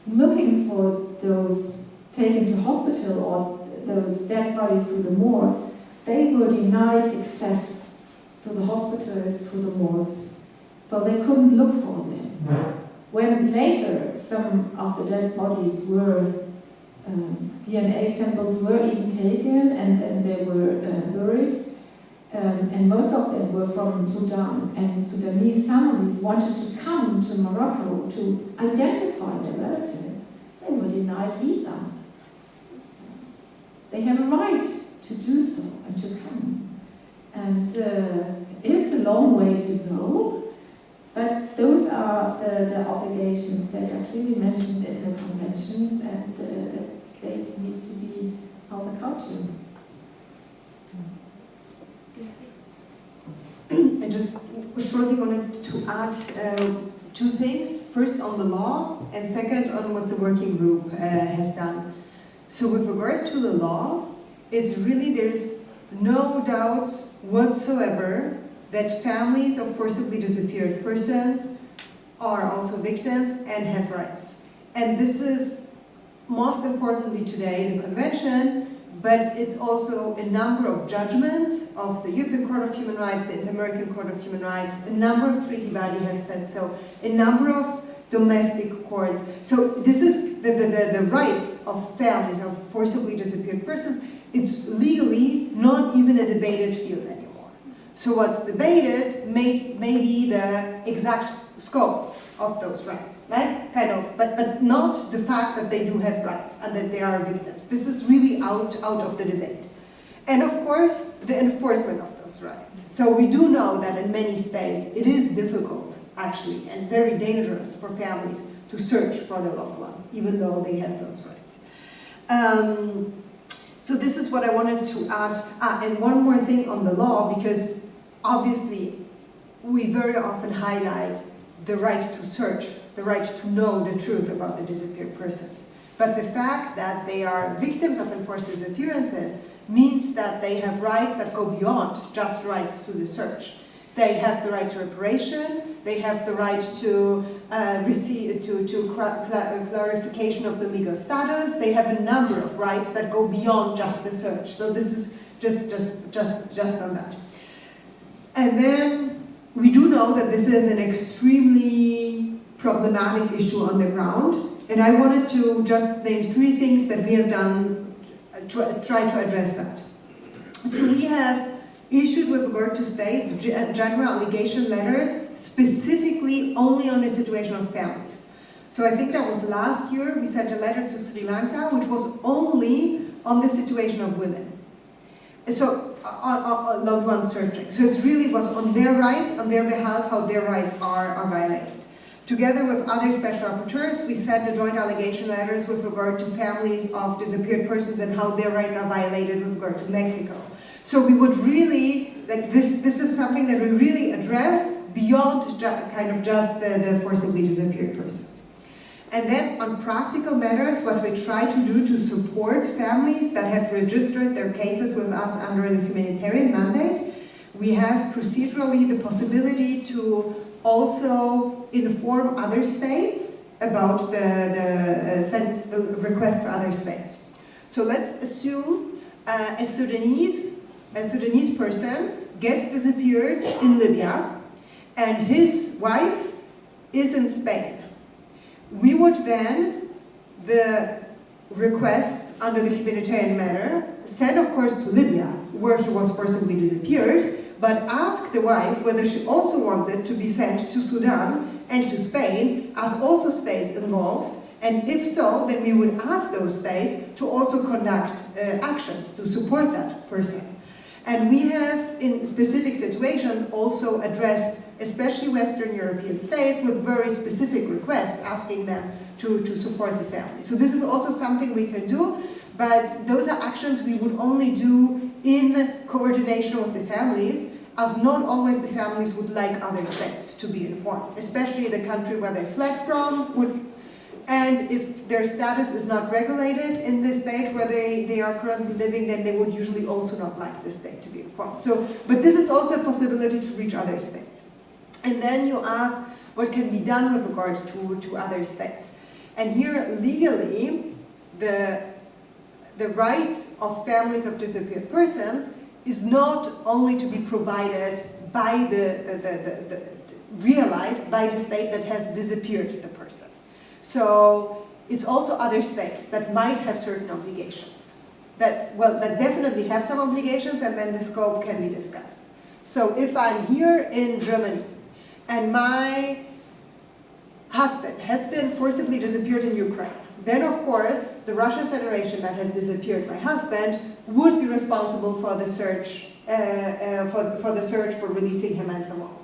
looking for those taken to hospital or those dead bodies to the morgues, they were denied access to the hospitals, to the morgues, so they couldn't look for them. When later some of the dead bodies were, DNA samples were even taken and then they were buried, and most of them were from Sudan, and Sudanese families wanted to come to Morocco to identify their relatives. They were denied visa. They have a right to do so and to come. And it's a long way to go, but those are the obligations that are clearly mentioned in the conventions and that states need to be held accountable to. I just shortly wanted to add two things. First on the law, and second on what the working group has done. So with regard to the law, it's really, there's no doubt whatsoever that families of forcibly disappeared persons are also victims and have rights. And this is most importantly today the convention, but it's also a number of judgments of the European Court of Human Rights, the Inter-American Court of Human Rights, a number of treaty bodies has said so, a number of domestic courts. So this is the rights of families of forcibly disappeared persons. It's legally not even a debated field anymore. So what's debated may be the exact scope of those rights, right? Kind of, but not the fact that they do have rights and that they are victims. This is really out of the debate. And of course, the enforcement of those rights. So we do know that in many states it is difficult, actually, and very dangerous for families to search for their loved ones, even though they have those rights. So this is what I wanted to add. And one more thing on the law, because obviously we very often highlight the right to search, the right to know the truth about the disappeared persons. But the fact that they are victims of enforced disappearances means that they have rights that go beyond just rights to the search. They have the right to reparation, they have the right to clarification of the legal status, they have a number of rights that go beyond just the search. So this is just on that. And then we do know that this is an extremely problematic issue on the ground, and I wanted to just name 3 things that we have done to try to address that. So we have issued with regard to states general allegation letters specifically only on the situation of families. So I think that was last year we sent a letter to Sri Lanka which was only on the situation of women. So on loved one searching. So it really was on their rights, on their behalf, how their rights are violated. Together with other special rapporteurs, we sent a joint allegation letters with regard to families of disappeared persons and how their rights are violated with regard to Mexico. So we would really, like this is something that we really address beyond just the forcibly disappeared persons. And then on practical matters, what we try to do to support families that have registered their cases with us under the humanitarian mandate, we have procedurally the possibility to also inform other states about the request to other states. So let's assume a Sudanese person gets disappeared in Libya and his wife is in Spain. We would then, the request under the humanitarian matter, send of course to Libya, where he was forcibly disappeared, but ask the wife whether she also wants it to be sent to Sudan and to Spain, as also states involved, and if so, then we would ask those states to also conduct actions to support that person. And we have, in specific situations, also addressed especially Western European states with very specific requests asking them to support the family. So this is also something we can do, but those are actions we would only do in coordination with the families, as not always the families would like other states to be informed, especially the country where they fled from, and if their status is not regulated in the state where they are currently living, then they would usually also not like the state to be informed. So, but this is also a possibility to reach other states. And then you ask what can be done with regard to other states. And here, legally, the right of families of disappeared persons is not only to be provided by realized by the state that has disappeared the person. So it's also other states that might have certain obligations, that definitely have some obligations, and then the scope can be discussed. So if I'm here in Germany and my husband has been forcibly disappeared in Ukraine, then of course the Russian Federation that has disappeared my husband would be responsible for the search, for releasing him and so on.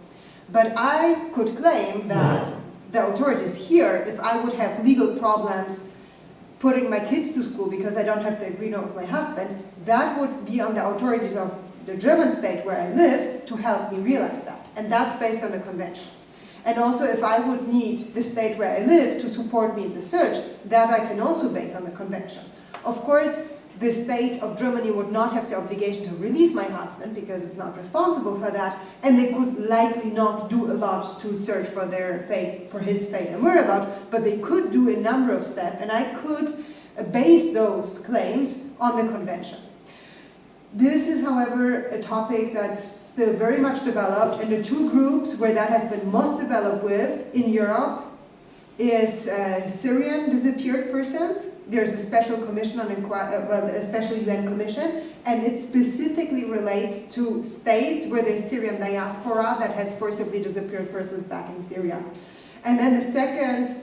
But I could claim that the authorities here, if I would have legal problems putting my kids to school because I don't have the agreement with my husband, that would be on the authorities of the German state where I live to help me realize that. And that's based on the convention. And also if I would need the state where I live to support me in the search, that I can also base on the convention. Of course, the state of Germany would not have the obligation to release my husband because it's not responsible for that, and they could likely not do a lot to search for their fate, for his fate and whereabouts, but they could do a number of steps, and I could base those claims on the convention. This is, however, a topic that's still very much developed, and the two groups where that has been most developed with in Europe is Syrian disappeared persons. There's a special commission on a special UN commission, and it specifically relates to states where there's Syrian diaspora that has forcibly disappeared persons back in Syria. And then the second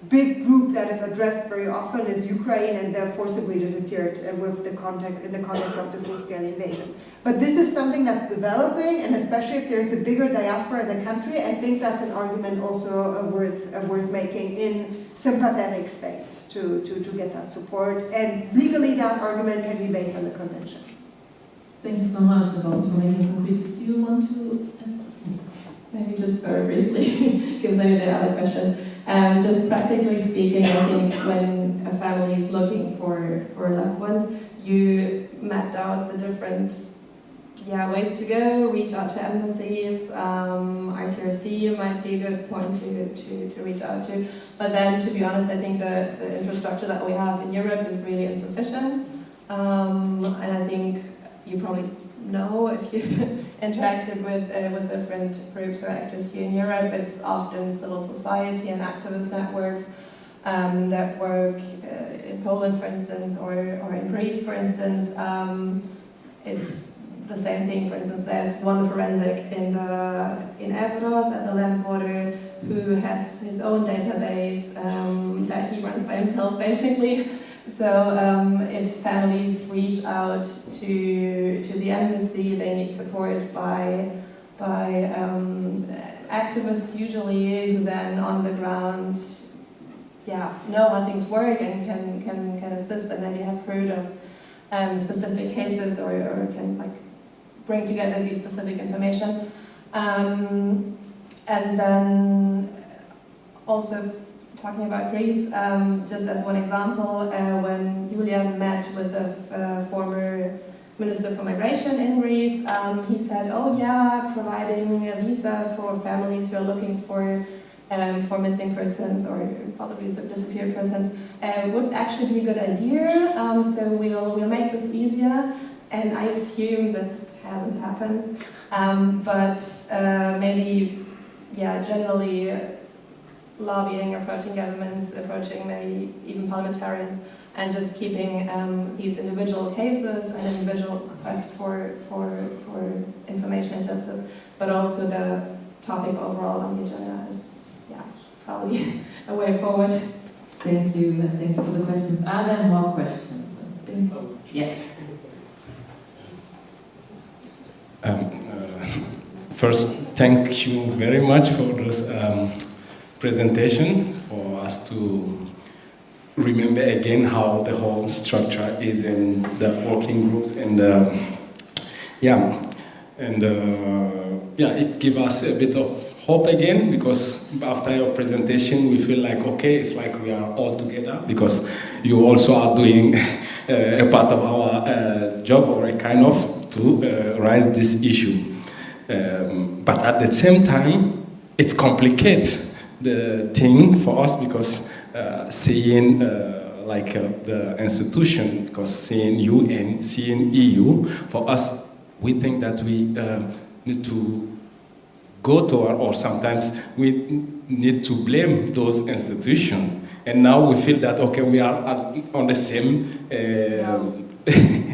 big group that is addressed very often is Ukraine and the forcibly disappeared in the context of the full-scale invasion. But this is something that's developing, and especially if there's a bigger diaspora in the country, I think that's an argument also worth making in sympathetic states to get that support. And legally, that argument can be based on the convention. Thank you so much, for making concrete. Do you want to answer? Maybe just very briefly, because maybe there are other questions. Just practically speaking, I think when a family is looking for loved ones, you mapped out the different ways to go, reach out to embassies, ICRC might be a good point to reach out to. But then, to be honest, I think the infrastructure that we have in Europe is really insufficient. And I think you probably know, if you've interacted with different groups or actors here in Europe, it's often civil society and activist networks that work in Poland, for instance, or in Greece, for instance. It's the same thing. For instance, there's one forensic in Evros at the land border who has his own database that he runs by himself, basically. So if families reach out to the embassy, they need support by activists usually, who then on the ground know how things work and can assist, and maybe have heard of specific cases or can bring together these specific information. And then also talking about Greece, just as one example, when Julian met with the former Minister for Migration in Greece, he said, providing a visa for families who are looking for missing persons or possibly disappeared persons would actually be a good idea. So we'll make this easier. And I assume this hasn't happened, but maybe, generally lobbying, approaching governments, approaching maybe even parliamentarians, and just keeping these individual cases and individual requests for information and justice, but also the topic overall on the agenda is, probably a way forward. Thank you, and thank you for the questions. Are there more questions? Yes. First, thank you very much for this presentation, for us to remember again how the whole structure is in the working groups, and it gives us a bit of hope again, because after your presentation we feel like, okay, it's like we are all together, because you also are doing a part of our job, or a kind of, to raise this issue. But at the same time, it complicates the thing for us, because seeing the institution, because seeing UN, seeing EU, for us, we think that we need to go to, or sometimes we need to blame those institutions. And now we feel that, okay, we are on the same...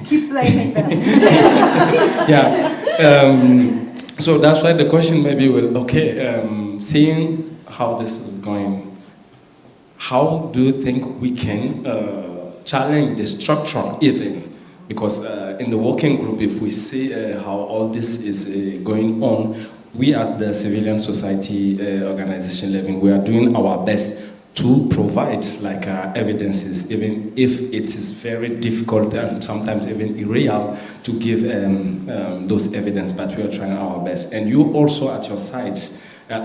Keep blaming them. So that's why the question maybe will, seeing how this is going, how do you think we can challenge the structure even? Because in the working group, if we see how all this is going on, we at the civilian society organization level, we are doing our best to provide evidences, even if it is very difficult and sometimes even irreal to give those evidence, but we are trying our best. And you also at your side,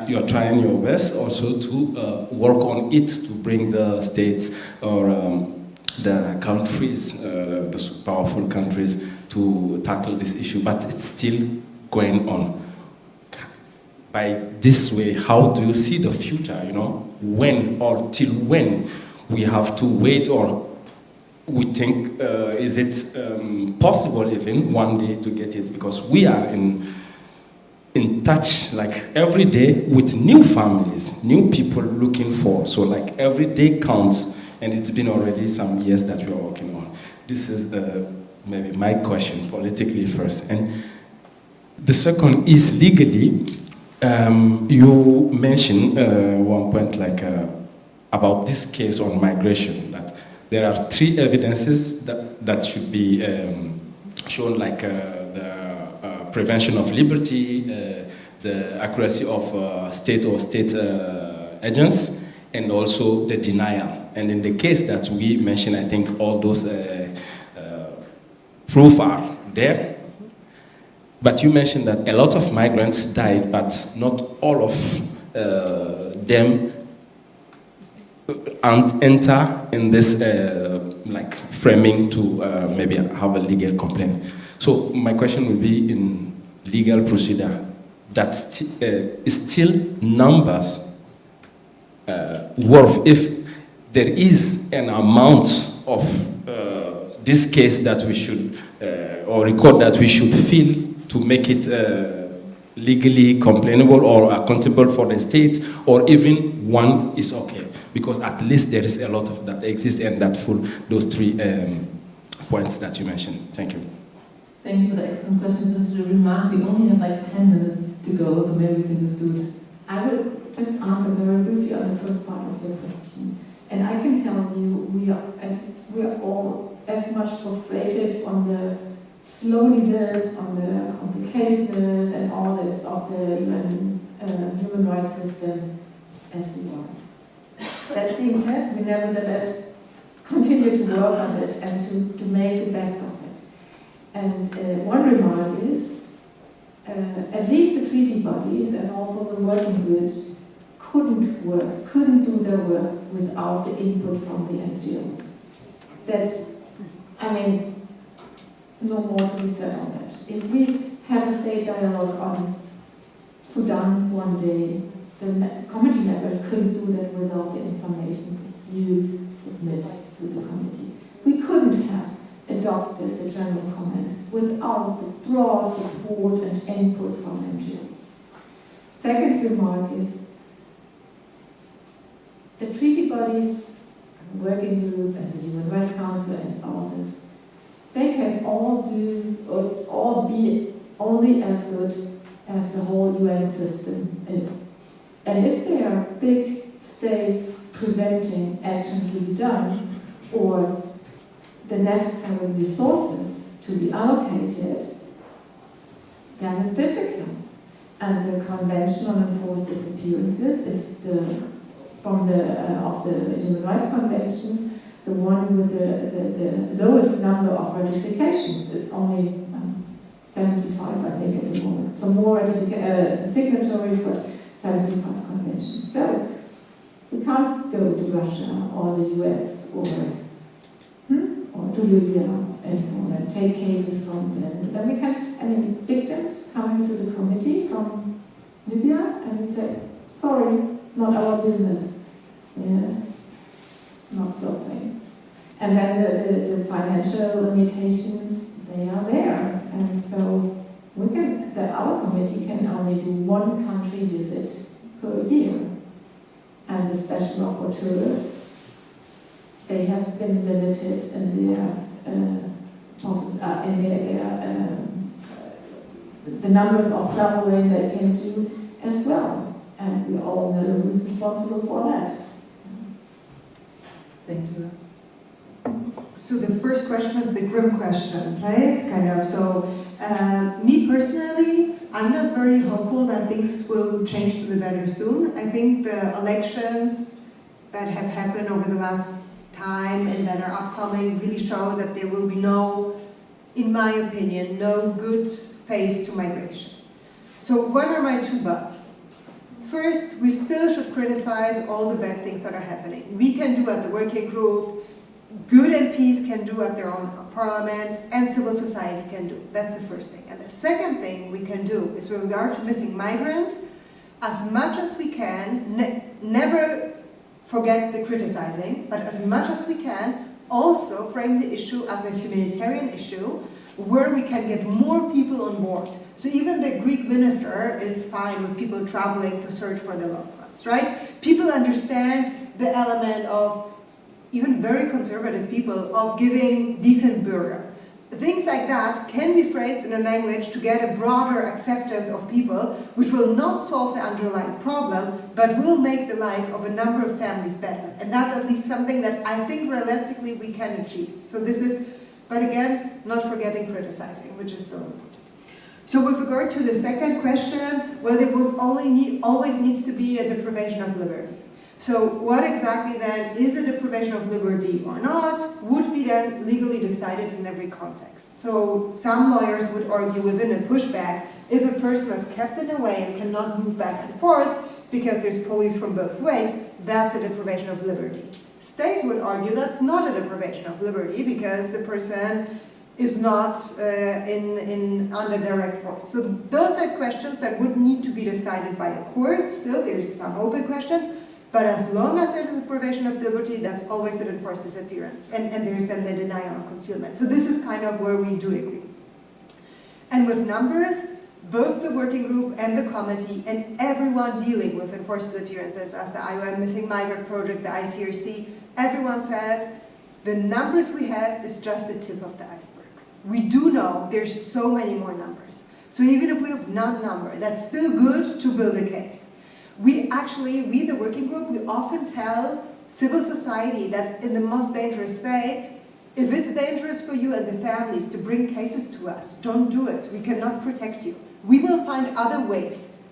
you are trying your best also to work on it, to bring the states or the countries, the powerful countries, to tackle this issue, but it's still going on. By this way, how do you see the future, when or till when we have to wait, or we think, is it possible even one day to get it? Because we are in in touch like every day with new families, new people looking for. So like every day counts, and it's been already some years that we are working on. This is maybe my question politically first. And the second is legally. You mentioned one point like about this case on migration, that there are 3 evidences that should be shown, like the prevention of liberty, the accuracy of state or state agents, and also the denial. And in the case that we mentioned, I think all those proof are there. But you mentioned that a lot of migrants died, but not all of them enter in this like framing to maybe have a legal complaint. So my question would be, in legal procedure, that is still numbers worth if there is an amount of this case that we should or record that we should fill to make it legally complainable or accountable for the state, or even one is okay, because at least there is a lot of that exists and that full those 3 points that you mentioned. Thank you. Thank you for the excellent questions. Just a remark, we only have like 10 minutes to go, so maybe we can just do it. I will just answer very briefly on the first part of your question. And I can tell you, we are all as much frustrated on the slowness, on the complicatedness and all this of the human rights system as we are. That being said, we nevertheless continue to work on it and to make the best of it. And one remark is, at least the treaty bodies and also the working groups couldn't do their work without the input from the NGOs. That's, I mean, no more to be said on that. If we have a state dialogue on Sudan one day, the committee members couldn't do that without the information that you submit to the committee. We couldn't have adopted the general comment without the broad support and input from NGOs. Second remark is, the treaty bodies, the working group and the Human Rights Council and all this, they can all do, or all be only as good as the whole UN system is. And if there are big states preventing actions to be done, or the necessary resources to be allocated, then it's difficult. And the Convention on Enforced Disappearances is of the Human Rights Conventions, the one with the lowest number of ratifications. It's only 75, I think, at the moment. So more signatories, but 75 conventions. So we can't go to Russia or the US or to Libya and so on and take cases from them. Then we can, I mean, victims coming to the committee from Libya and we say, sorry, not our business. Yeah. Not that thing. And then the financial limitations, they are there. And so we can, our committee can only do one country visit per year. And the special rapporteurs, they have been limited in the numbers of traveling they can do as well. And we all know who's responsible for that. Thank you. So the first question was the grim question, right? Kind of. So me personally, I'm not very hopeful that things will change to the better soon. I think the elections that have happened over the last time and that are upcoming really show that there will be no, in my opinion, no good face to migration. So what are my 2 buts? First, we still should criticize all the bad things that are happening. We can do at the working group, good MPs can do at their own parliaments, and civil society can do. That's the first thing. And the second thing we can do is, with regard to missing migrants, as much as we can, never forget the criticizing, but as much as we can, also frame the issue as a humanitarian issue, where we can get more people on board. So even the Greek minister is fine with people traveling to search for their loved ones, right? People understand the element of, even very conservative people, of giving decent burial. Things like that can be phrased in a language to get a broader acceptance of people, which will not solve the underlying problem, but will make the life of a number of families better. And that's at least something that I think realistically we can achieve. So this is, but again, not forgetting criticizing, which is still important. So with regard to the second question, well, there will always needs to be a deprivation of liberty. So what exactly then is a deprivation of liberty or not would be then legally decided in every context. So some lawyers would argue within a pushback, if a person is kept in a way and cannot move back and forth because there's police from both ways, that's a deprivation of liberty. States would argue that's not a deprivation of liberty because the person is not under direct force. So those are questions that would need to be decided by a court. Still, there's some open questions. But as long as there's a deprivation of liberty, that's always an enforced disappearance. And there's then the denial of concealment. So this is kind of where we do agree. And with numbers, both the working group and the committee and everyone dealing with enforced disappearances, as the IOM Missing Migrant Project, the ICRC, everyone says the numbers we have is just the tip of the iceberg. We do know there's so many more numbers. So even if we have one number, that's still good to build a case. We, the working group, we often tell civil society that's in the most dangerous states, if it's dangerous for you and the families to bring cases to us, don't do it. We cannot protect you. We will find other ways.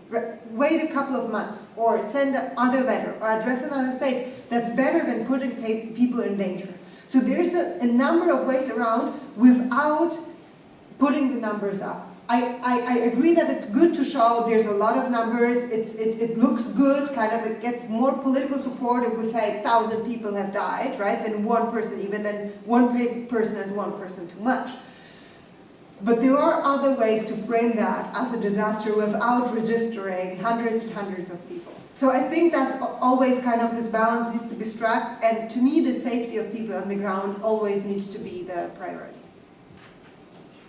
Wait a couple of months, or send another letter, or address in other states. That's better than putting people in danger. So there's a number of ways around without putting the numbers up. I agree that it's good to show there's a lot of numbers, it looks good, kind of it gets more political support if we say 1,000 people have died, right, than one person, even then one person is one person too much. But there are other ways to frame that as a disaster without registering hundreds and hundreds of people. So I think that's always kind of this balance needs to be struck, and to me the safety of people on the ground always needs to be the priority.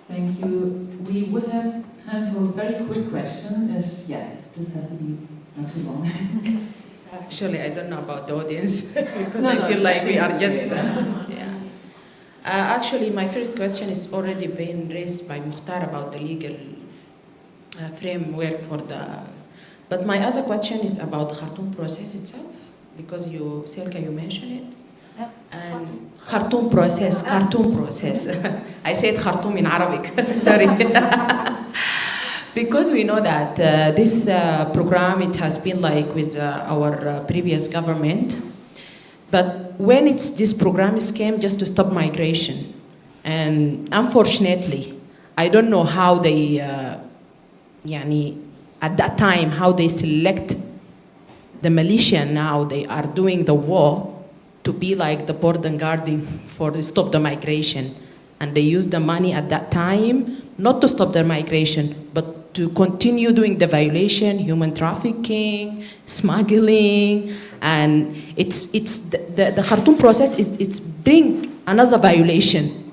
Thank you. We would have time for a very quick question if, this has to be not too long. Actually, I don't know about the audience because I feel like we are just... Actually, my first question is already been raised by Mukhtar about the legal framework for the... But my other question is about the Khartoum process itself, because Silka, you mentioned it. And Khartoum process. I said Khartoum in Arabic, sorry. Because we know that this program, it has been like with our previous government. But when this program came just to stop migration, and unfortunately, I don't know how they, at that time, how they select the militia now, they are doing the war to be like the border guarding for to stop the migration. And they use the money at that time, not to stop the migration, but to continue doing the violation, human trafficking, smuggling, and the Khartoum process it's bring another violation.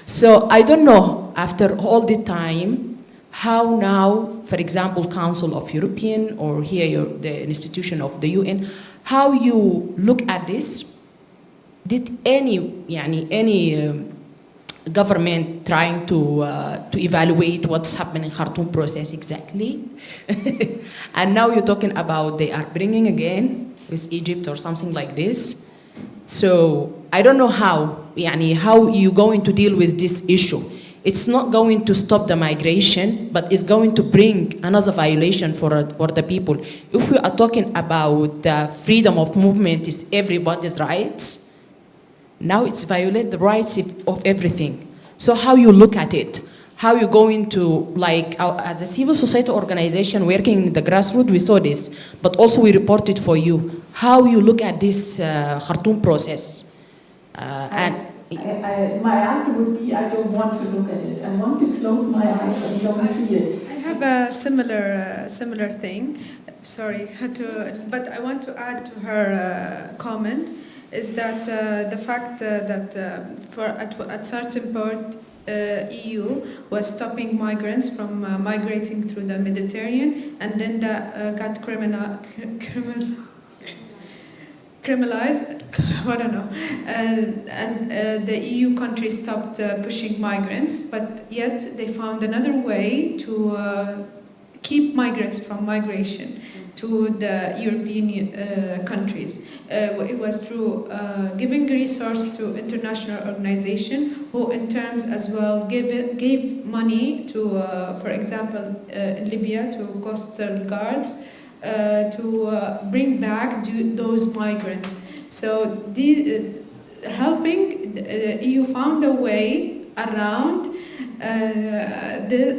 So I don't know, after all the time, how now, for example, Council of European or here the institution of the UN, how you look at this? Did any government trying to evaluate what's happening in Khartoum process exactly? And now you're talking about they are bringing again with Egypt or something like this. So I don't know how you're going to deal with this issue. It's not going to stop the migration, but it's going to bring another violation for the people. If we are talking about freedom of movement is everybody's rights, now it's violate the rights of everything. So how you look at it? How you going to, as a civil society organization working in the grassroots, we saw this, but also we reported for you. How you look at this Khartoum process? My answer would be I don't want to look at it. I want to close my eyes and don't see it. I have a similar thing. Sorry, but I want to add to her comment is that the fact that at certain EU was stopping migrants from migrating through the Mediterranean, and then that got criminalized. I don't know. And the EU countries stopped pushing migrants, but yet they found another way to keep migrants from migration to the European countries. It was through giving resource to international organizations who in terms as well gave money to, for example, in Libya, to coastal guards to bring back those migrants. So helping, the EU found a way around the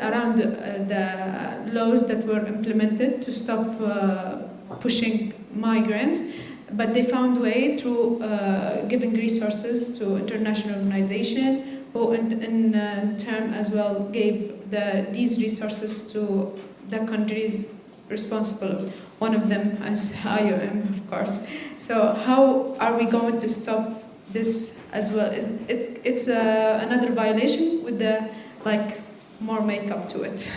laws that were implemented to stop pushing migrants, but they found a way through giving resources to international organizations who in turn as well gave these resources to the countries responsible. One of them is IOM, of course. So how are we going to stop this as well? It's another violation with the more makeup to it,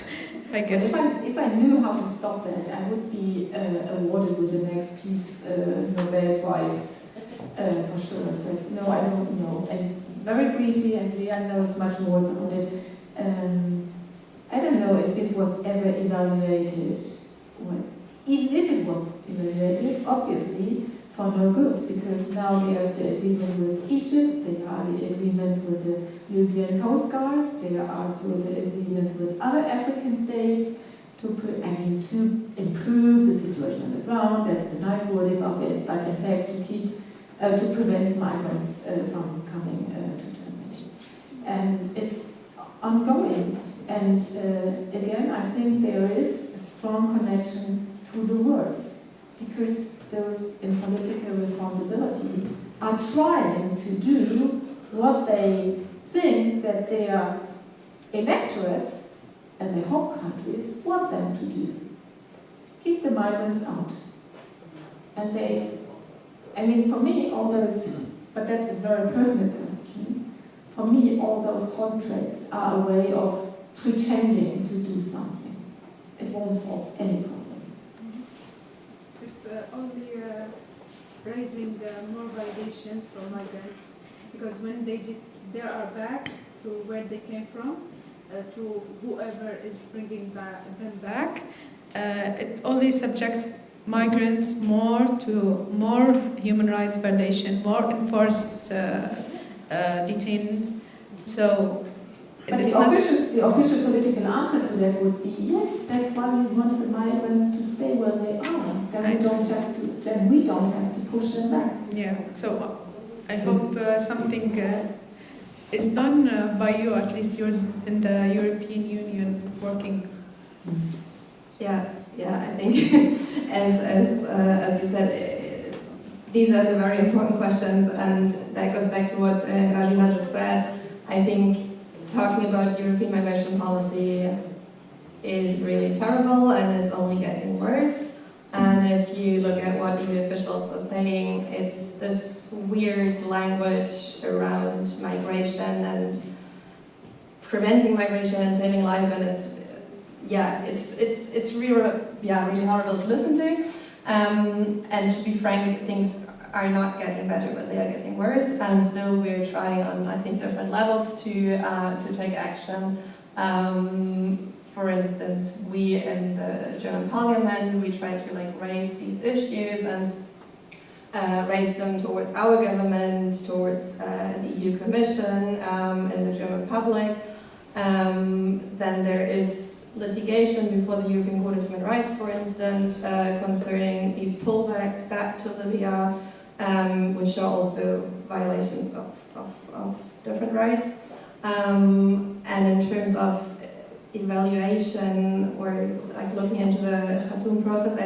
I guess. If I knew how to stop that, I would be awarded with the next Peace Nobel Prize for sure. But no, I don't know. And very briefly, and Leah knows much more about it. I don't know if this was ever evaluated. Even if it was evaluated, obviously for no good, because now there's the agreement with Egypt, there are the agreements with the Libyan coast guards, there are further agreements with other African states to improve the situation on the ground. That's the nice wording of it, but in fact to prevent migrants from coming to Turkey. And it's ongoing. And again, I think there is a strong connection to the words, because those in political responsibility are trying to do what they think that their electorates and their home countries want them to do. Keep the migrants out. And for me, all those, but that's a very personal question, for me, all those contracts are a way of pretending to do something. It won't solve any problem. It's only raising more violations for migrants, because when they are back to where they came from, to whoever is bringing them back, it only subjects migrants more to more human rights violation, more enforced detainees. So but the official political answer to that would be yes, that's why we want the migrants to stay where they are. Then we don't have to push them back. Yeah, so I hope something is done by you, at least you're in the European Union working. Yeah, I think as you said, these are the very important questions, and that goes back to what Grażyna just said. I think talking about European migration policy is really terrible and is only getting worse. And if you look at what EU officials are saying, it's this weird language around migration and preventing migration and saving life, and it's really horrible to listen to. And to be frank, things are not getting better, but they are getting worse. And still, we're trying on, I think, different levels to take action. For instance, we in the German Parliament, we try to raise these issues and raise them towards our government, towards the EU Commission, in the German public. Then there is litigation before the European Court of Human Rights, for instance, concerning these pullbacks back to Libya, which are also violations of different rights. And in terms of evaluation or looking into the Khartoum process,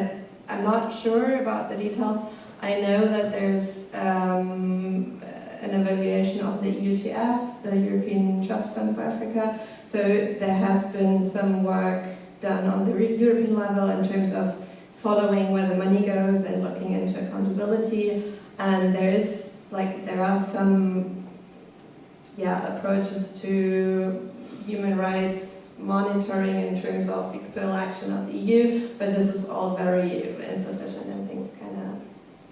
I'm not sure about the details. I know that there's an evaluation of the EUTF, the European Trust Fund for Africa. So there has been some work done on the European level in terms of following where the money goes and looking into accountability. And there are some approaches to human rights monitoring in terms of external action of the EU, but this is all very insufficient and things kind of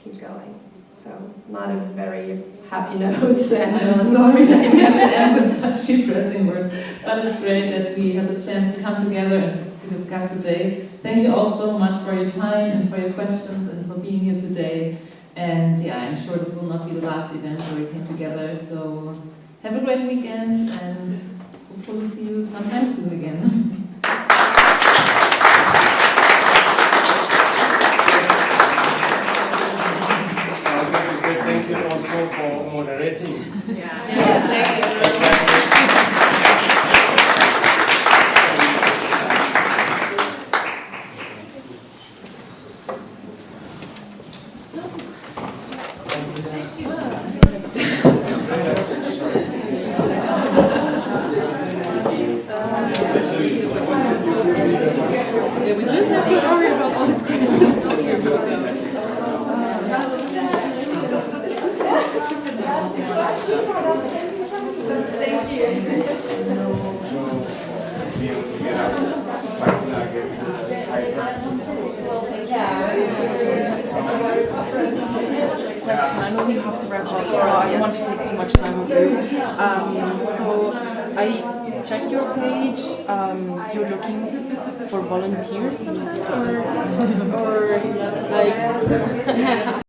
keep going. So not a very happy note to end on. I'm sorry that we have to end with such depressing words, but it's great that we had the chance to come together and to discuss today. Thank you all so much for your time and for your questions and for being here today. And yeah, I'm sure this will not be the last event where we came together. So have a great weekend and hopefully see you sometime soon again. Thank you also for moderating. Yes, thank you. We just have to worry about all these questions. Thank you. Question. I know you have to wrap up, so I don't want to take too much time of you. So I checked your page. You're looking for volunteers sometimes, or like.